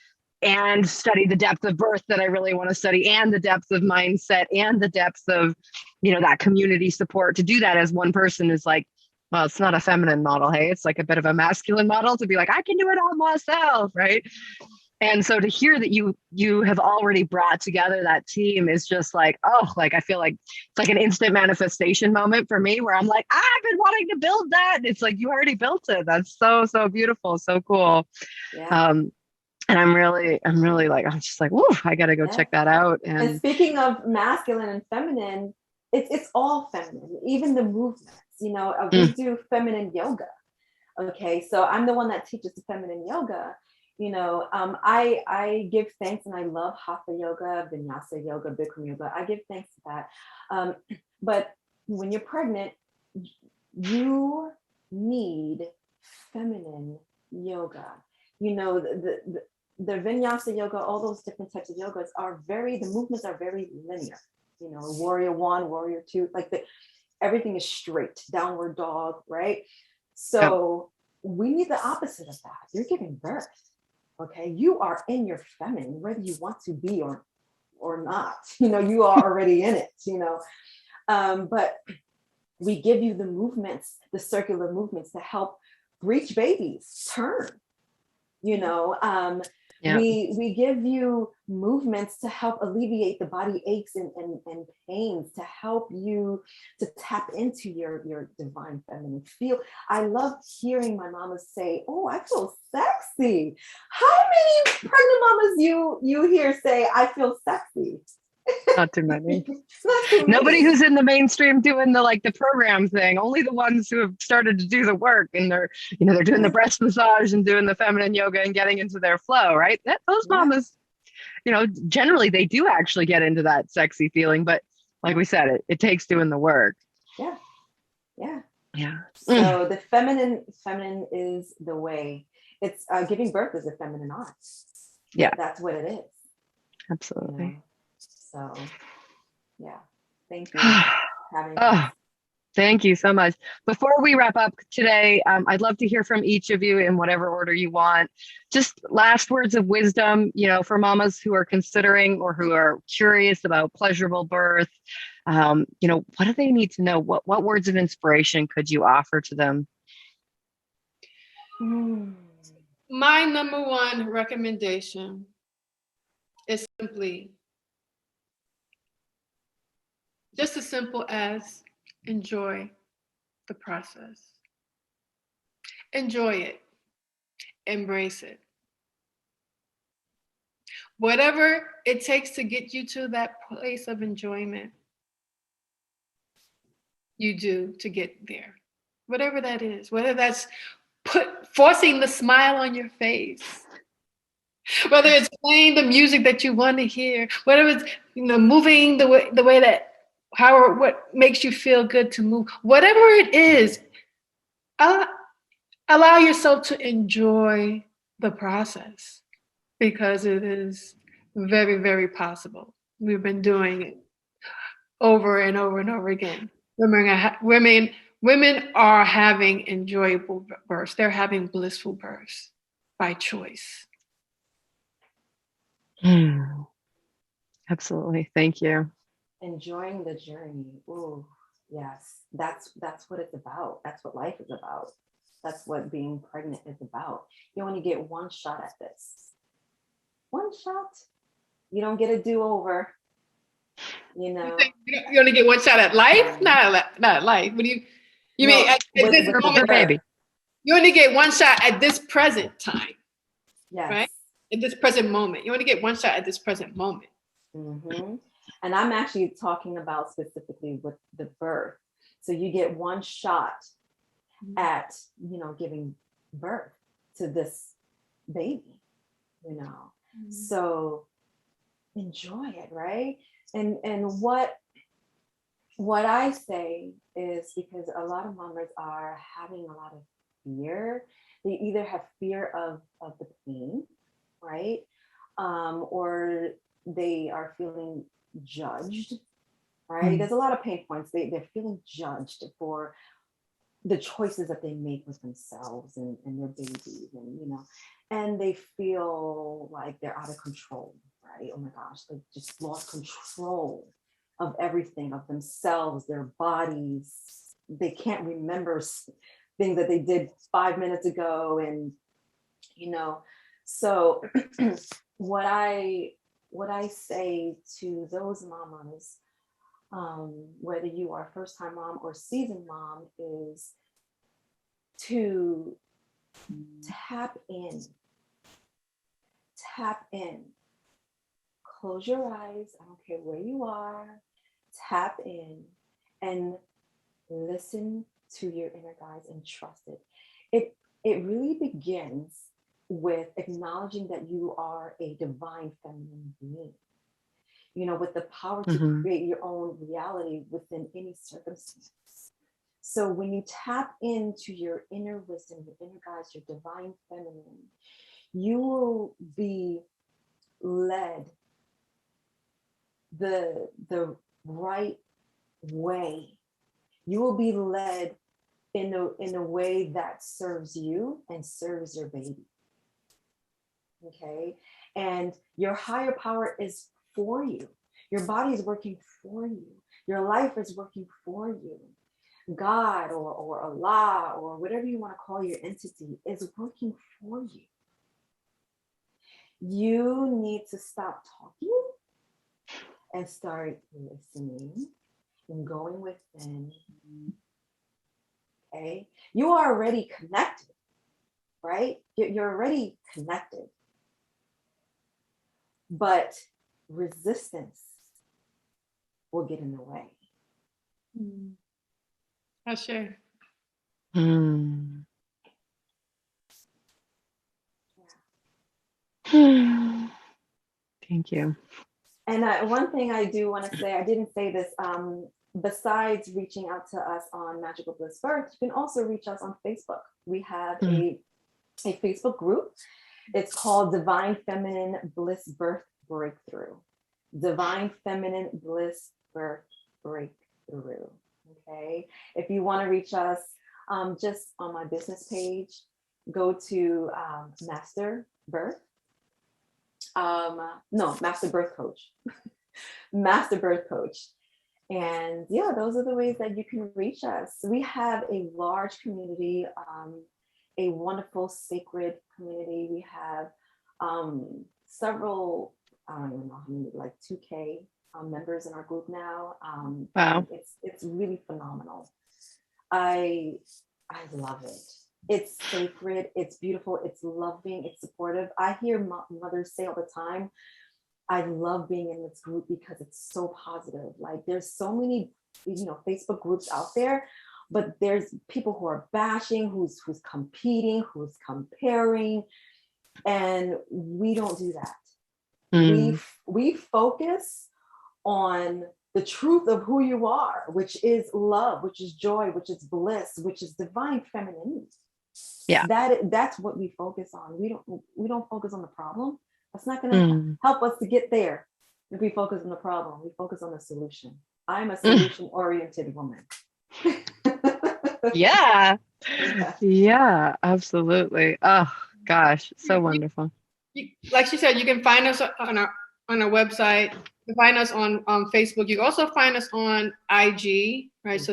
and study the depth of birth that I really want to study, and the depth of mindset, and the depth of, that community support. To do that as one person is like, well, it's not a feminine model. Hey, it's like a bit of a masculine model to be like, I can do it all myself. Right. And so to hear that you have already brought together that team is just like, oh, like I feel like it's like an instant manifestation moment for me where I'm like, I've been wanting to build that. And it's like, you already built it. That's so, so beautiful. So cool. Yeah. And I'm really like, I'm just like, whoa, I got to go check that out. And speaking of masculine and feminine, it's all feminine, even the movements, we do feminine yoga. Okay. So I'm the one that teaches the feminine yoga. I give thanks, and I love hatha yoga, vinyasa yoga, bikram yoga. I give thanks to that. But when you're pregnant, you need feminine yoga. The vinyasa yoga, all those different types of yogas the movements are very linear. Warrior 1, warrior 2, like everything is straight, downward dog, right? So we need the opposite of that. You're giving birth. Okay, you are in your feminine, whether you want to be or not. You are already in it. But we give you the movements, the circular movements to help breech babies turn. We give you movements to help alleviate the body aches and pains, to help you to tap into your divine feminine feel. I love hearing my mamas say, oh, I feel sexy. How many pregnant mamas you hear say, I feel sexy? Not too many. Nobody who's in the mainstream doing the program thing. Only the ones who have started to do the work, and they're doing the breast massage and doing the feminine yoga and getting into their flow, right? Those mamas, generally they do actually get into that sexy feeling, but like we said, it takes doing the work. Yeah. So the feminine is the way. It's giving birth is a feminine art. Yeah, that's what it is. Absolutely. So, yeah, thank you for having us. Thank you so much. Before we wrap up today, I'd love to hear from each of you in whatever order you want. Just last words of wisdom, for mamas who are considering or who are curious about pleasurable birth. What do they need to know? What words of inspiration could you offer to them? My number one recommendation is simply just as simple as enjoy the process. Enjoy it. Embrace it. whatever it takes to get you to that place of enjoyment, you do to get there. Whatever that is, whether that's forcing the smile on your face, whether it's playing the music that you want to hear, whether it's moving the way that what makes you feel good to move, whatever it is, allow yourself to enjoy the process because it is very, very possible. We've been doing it over and over and over again. Women are having enjoyable births. They're having blissful births by choice. Absolutely. Thank you. Enjoying the journey. Ooh, yes. That's what it's about. That's what life is about. That's what being pregnant is about. You only get one shot at this. One shot. You don't get a do-over. You only get one shot at life? Not at life. What do you mean at this moment? Baby. You only get one shot at this present time. Yes. Right? At this present moment. You only get one shot at this present moment. Mm-hmm. And I'm actually talking about specifically with the birth. So you get one shot at, giving birth to this baby, So enjoy it, right? And what I say is, because a lot of mamas are having a lot of fear. They either have fear of the pain, right? Or they are feeling judged, right? There's a lot of pain points. They're feeling judged for the choices that they make with themselves and their babies, and they feel like they're out of control, right? Oh my gosh, they just lost control of everything, of themselves, their bodies. They can't remember things that they did 5 minutes ago, and so what I say to those mamas, whether you are a first-time mom or seasoned mom, is to tap in, close your eyes. I don't care where you are, tap in and listen to your inner guides and trust it. It really begins with acknowledging that you are a divine feminine being, with the power to create your own reality within any circumstance. So when you tap into your inner wisdom, your inner guides, your divine feminine, you will be led the right way. You will be led in a way that serves you and serves your baby. Okay? And your higher power is for you. Your body is working for you. Your life is working for you. God or Allah or whatever you want to call your entity is working for you. You need to stop talking and start listening and going within. Okay? You are already connected, right? You're already connected. But resistance will get in the way. I share. Thank you. And one thing I do want to say, I didn't say this, besides reaching out to us on Magical Bliss Birth, you can also reach us on Facebook. We have a Facebook group. It's called Divine Feminine Bliss Birth Breakthrough. Divine Feminine Bliss Birth Breakthrough. Okay. If you want to reach us, just on my business page, go to Master Birth. Master Birth Coach. Master Birth Coach. And yeah, those are the ways that you can reach us. We have a large community, a wonderful sacred community. We have several, I don't even know how many, like 2K members in our group now. Wow. It's really phenomenal. I love it. It's sacred, it's beautiful, it's loving, it's supportive. I hear mothers say all the time, I love being in this group because it's so positive. Like there's so many, Facebook groups out there, but there's people who are bashing, who's competing, who's comparing, and we don't do that. We focus on the truth of who you are, which is love, which is joy, which is bliss, which is divine femininity. Yeah. That's what we focus on. We don't focus on the problem. That's not going to help us to get there. If we focus on the problem, we focus on the solution. I'm a solution-oriented woman. Yeah. Yeah, absolutely. Oh gosh, so wonderful. Like she said, you can find us on our website. You can find us on Facebook. You can also find us on IG, right? So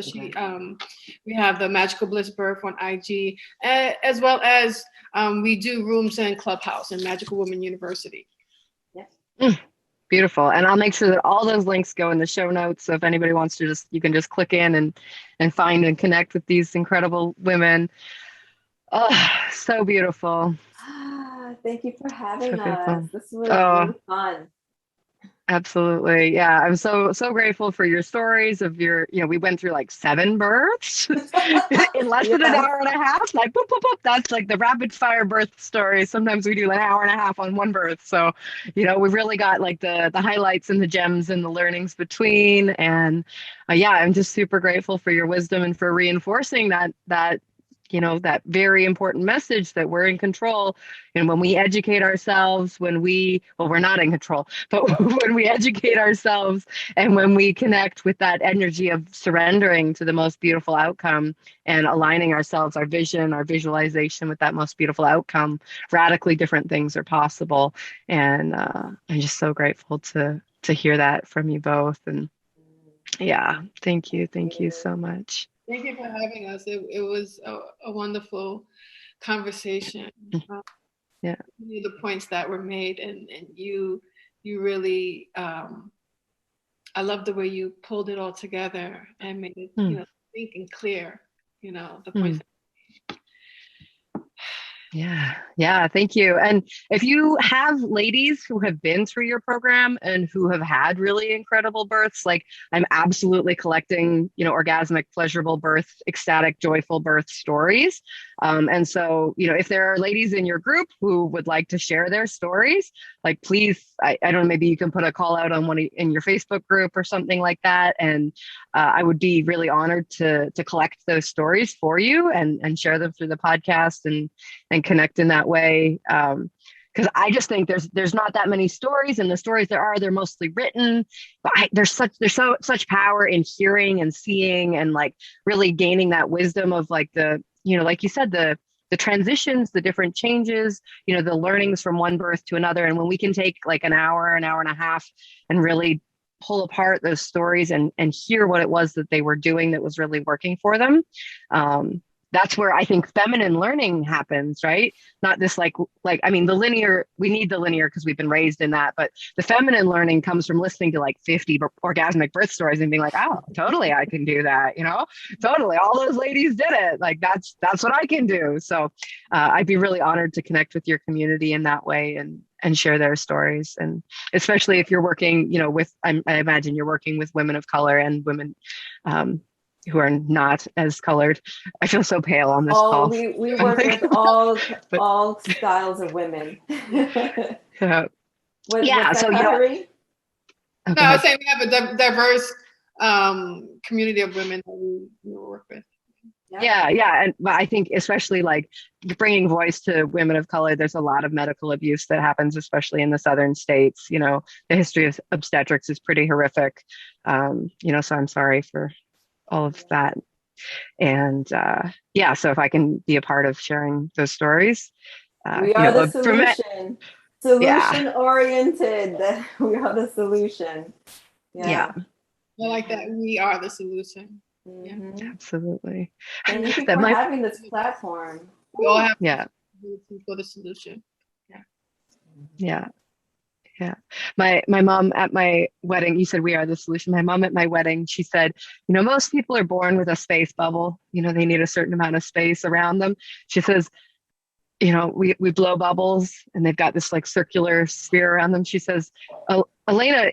we have the Magical Bliss Birth on IG, as well as we do rooms in Clubhouse and Magical Woman University. Yeah. Beautiful. And I'll make sure that all those links go in the show notes. So if anybody wants to you can just click in and find and connect with these incredible women. Oh, so beautiful. Thank you for having us. This was really fun. Absolutely. Yeah. I'm so grateful for your stories of we went through like 7 births in less than an hour and a half. Like, boop, boop, boop. That's like the rapid fire birth story. Sometimes we do an hour and a half on one birth. So, we really got like the highlights and the gems and the learnings between. And I'm just super grateful for your wisdom and for reinforcing that that very important message that we're in control. And when we educate ourselves, we're not in control, but when we educate ourselves and when we connect with that energy of surrendering to the most beautiful outcome and aligning ourselves, our vision, our visualization with that most beautiful outcome, radically different things are possible. And I'm just so grateful to hear that from you both. And thank you so much. Thank you for having us. It was a wonderful conversation. The points that were made, and you really, I love the way you pulled it all together and made it, think and clear, the points. Yeah. Thank you. And if you have ladies who have been through your program and who have had really incredible births, like I'm absolutely collecting, orgasmic, pleasurable birth, ecstatic, joyful birth stories. And so, if there are ladies in your group who would like to share their stories, like please, I don't know, maybe you can put a call out on in your Facebook group or something like that. And I would be really honored to collect those stories for you and share them through the podcast and connect in that way. Because I just think there's not that many stories, and the stories they're mostly written. But there's such power in hearing and seeing and like really gaining that wisdom of like like you said, the transitions, the different changes, the learnings from one birth to another. And when we can take like an hour and a half and really pull apart those stories and hear what it was that they were doing that was really working for them. That's where I think feminine learning happens, right? Not this the linear, we need the linear because we've been raised in that, but the feminine learning comes from listening to like 50 orgasmic birth stories and being like, oh, totally, I can do that. Totally. All those ladies did it. Like, that's what I can do. So I'd be really honored to connect with your community in that way and share their stories. And especially if you're working, I imagine you're working with women of color and women, who are not as colored. I feel so pale on this call. We work with all styles of women. So Kahari? No, I was saying we have a diverse community of women that we work with. Yeah. And I think especially like bringing voice to women of color, there's a lot of medical abuse that happens, especially in the southern states. The history of obstetrics is pretty horrific. So I'm sorry for all of that. And so if I can be a part of sharing those stories. We are the solution. Solution oriented. We are the solution. Yeah. I like that. We are the solution. Mm-hmm. Yeah. Absolutely. Thank you for having this platform. We all have for the solution. Yeah. My mom at my wedding, you said we are the solution. My mom at my wedding, she said, most people are born with a space bubble. They need a certain amount of space around them. She says, we blow bubbles and they've got this like circular sphere around them. She says, Elena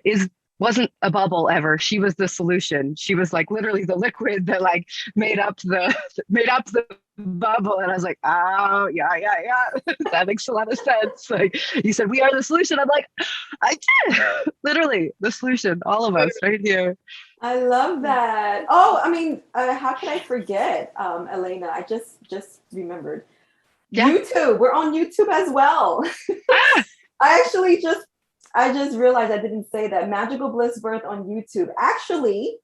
wasn't a bubble ever. She was the solution. She was like literally the liquid that like made up the bubble. And I was like, oh yeah. That makes a lot of sense. Like you said, we are the solution. I'm like, I did literally the solution. All of us right here. I love that. Oh, I mean, how could I forget, Elena? I just remembered. Yeah. YouTube. We're on YouTube as well. Ah! I just realized I didn't say that. Magical Bliss Birth on YouTube. Actually,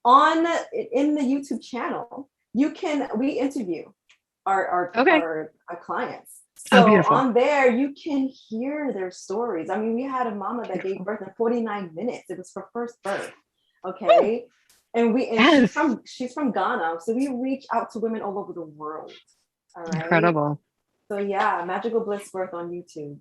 in the YouTube channel, we interview our clients. So on there, you can hear their stories. I mean, we had a mama that gave birth in 49 minutes. It was her first birth. Okay. And she's from Ghana. So we reach out to women all over the world. All right. Incredible. So yeah, Magical Bliss Birth on YouTube.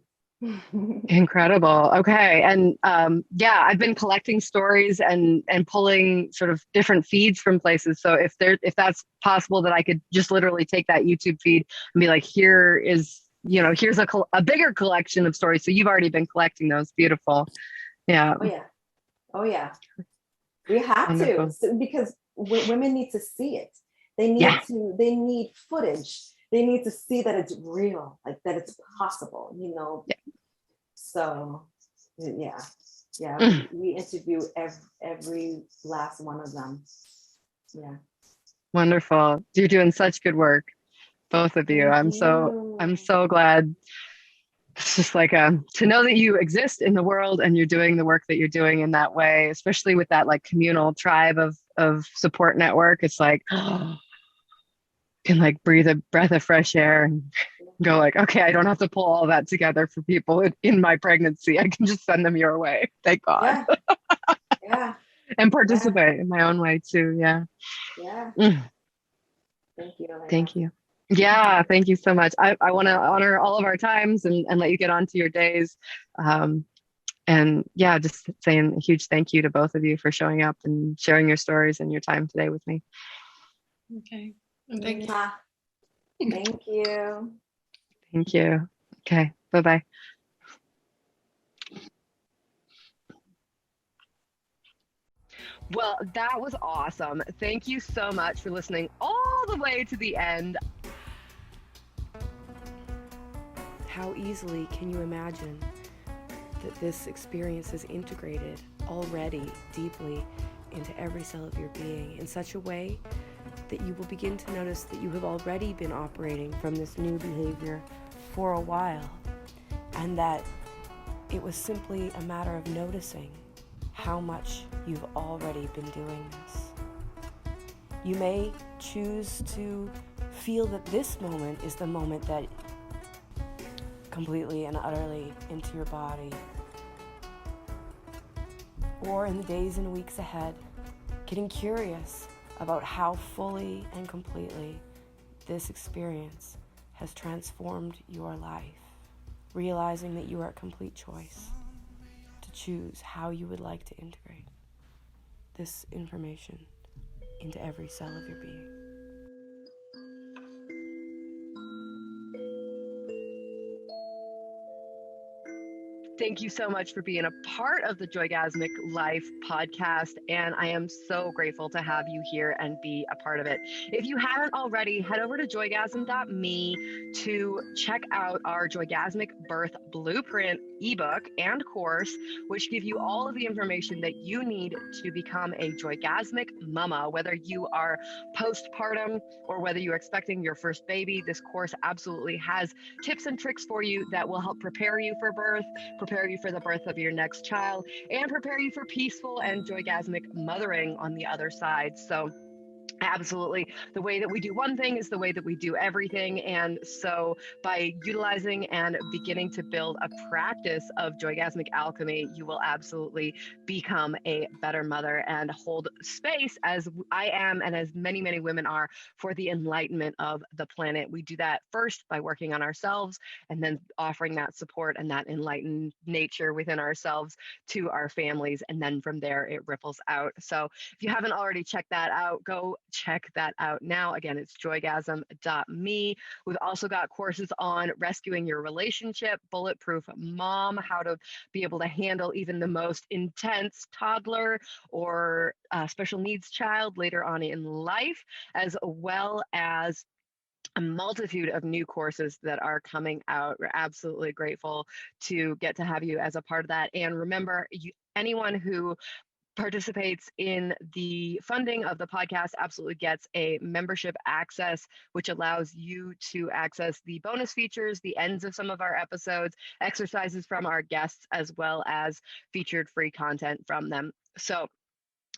Incredible. Okay. And I've been collecting stories and pulling sort of different feeds from places. So if that's possible, that I could just literally take that YouTube feed and be like, here's a bigger collection of stories. So you've already been collecting those. Beautiful. Yeah. Oh yeah. We have Wonderful. to, because women need to see it. They need footage. They need to see that it's real, like that it's possible, Yeah. So, yeah. We interview every last one of them. Yeah. Wonderful. You're doing such good work, both of you. I'm so glad. It's just like to know that you exist in the world and you're doing the work that you're doing in that way, especially with that like communal tribe of support network. It's like, can like breathe a breath of fresh air and go like, okay, I don't have to pull all that together for people in my pregnancy. I can just send them your way. Thank God. Yeah. And participate in my own way too. Yeah. Yeah. Thank you, Elena. Thank you. Yeah, thank you so much. I want to honor all of our times and let you get on to your days. And yeah, just saying a huge thank you to both of you for showing up and sharing your stories and your time today with me. Okay. And thank you. Thank you. Thank you. Okay. Bye-bye. Well, that was awesome. Thank you so much for listening all the way to the end. How easily can you imagine that this experience is integrated already deeply into every cell of your being in such a way that you will begin to notice that you have already been operating from this new behavior for a while, and that it was simply a matter of noticing how much you've already been doing this. You may choose to feel that this moment is the moment that completely and utterly into your body. Or in the days and weeks ahead, getting curious about how fully and completely this experience has transformed your life, realizing that you are at complete choice to choose how you would like to integrate this information into every cell of your being. Thank you so much for being a part of the Joygasmic Life podcast, and I am so grateful to have you here and be a part of it. If you haven't already, head over to joygasm.me to check out our Joygasmic Birth Blueprint ebook and course, which give you all of the information that you need to become a Joygasmic mama, whether you are postpartum or whether you're expecting your first baby. This course absolutely has tips and tricks for you that will help prepare you for birth, prepare you for the birth of your next child, and prepare you for peaceful and joygasmic mothering on the other side. So absolutely, the way that we do one thing is the way that we do everything. And so by utilizing and beginning to build a practice of joygasmic alchemy, you will absolutely become a better mother and hold space, as I am and as many, many women are, for the enlightenment of the planet. We do that first by working on ourselves and then offering that support and that enlightened nature within ourselves to our families. And then from there, it ripples out. So if you haven't already checked that out, go check that out now. Again, it's joygasm.me. We've also got courses on rescuing your relationship, bulletproof mom, how to be able to handle even the most intense toddler or special needs child later on in life, as well as a multitude of new courses that are coming out. We're absolutely grateful to get to have you as a part of that. And remember, anyone who participates in the funding of the podcast absolutely gets a membership access, which allows you to access the bonus features, the ends of some of our episodes, exercises from our guests, as well as featured free content from them. So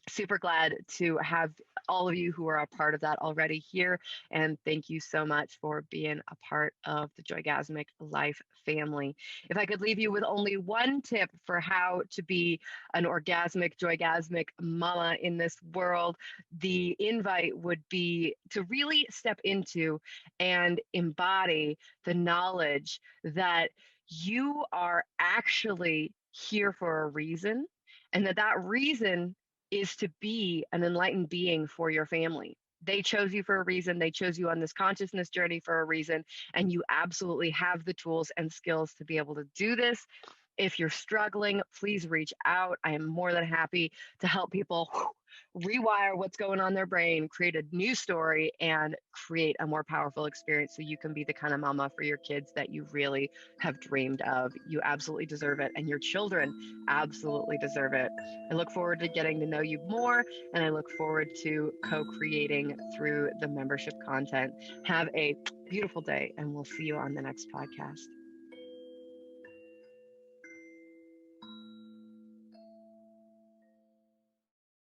super glad to have all of you who are a part of that already here. And thank you so much for being a part of the Joygasmic Life family. If I could leave you with only one tip for how to be an orgasmic, joygasmic mama in this world, the invite would be to really step into and embody the knowledge that you are actually here for a reason, and that reason is to be an enlightened being for your family. They chose you for a reason. They chose you on this consciousness journey for a reason. And you absolutely have the tools and skills to be able to do this. If you're struggling, please reach out. I am more than happy to help people rewire what's going on in their brain, create a new story, and create a more powerful experience so you can be the kind of mama for your kids that you really have dreamed of. You absolutely deserve it, and your children absolutely deserve it. I look forward to getting to know you more, and I look forward to co-creating through the membership content. Have a beautiful day, and we'll see you on the next podcast.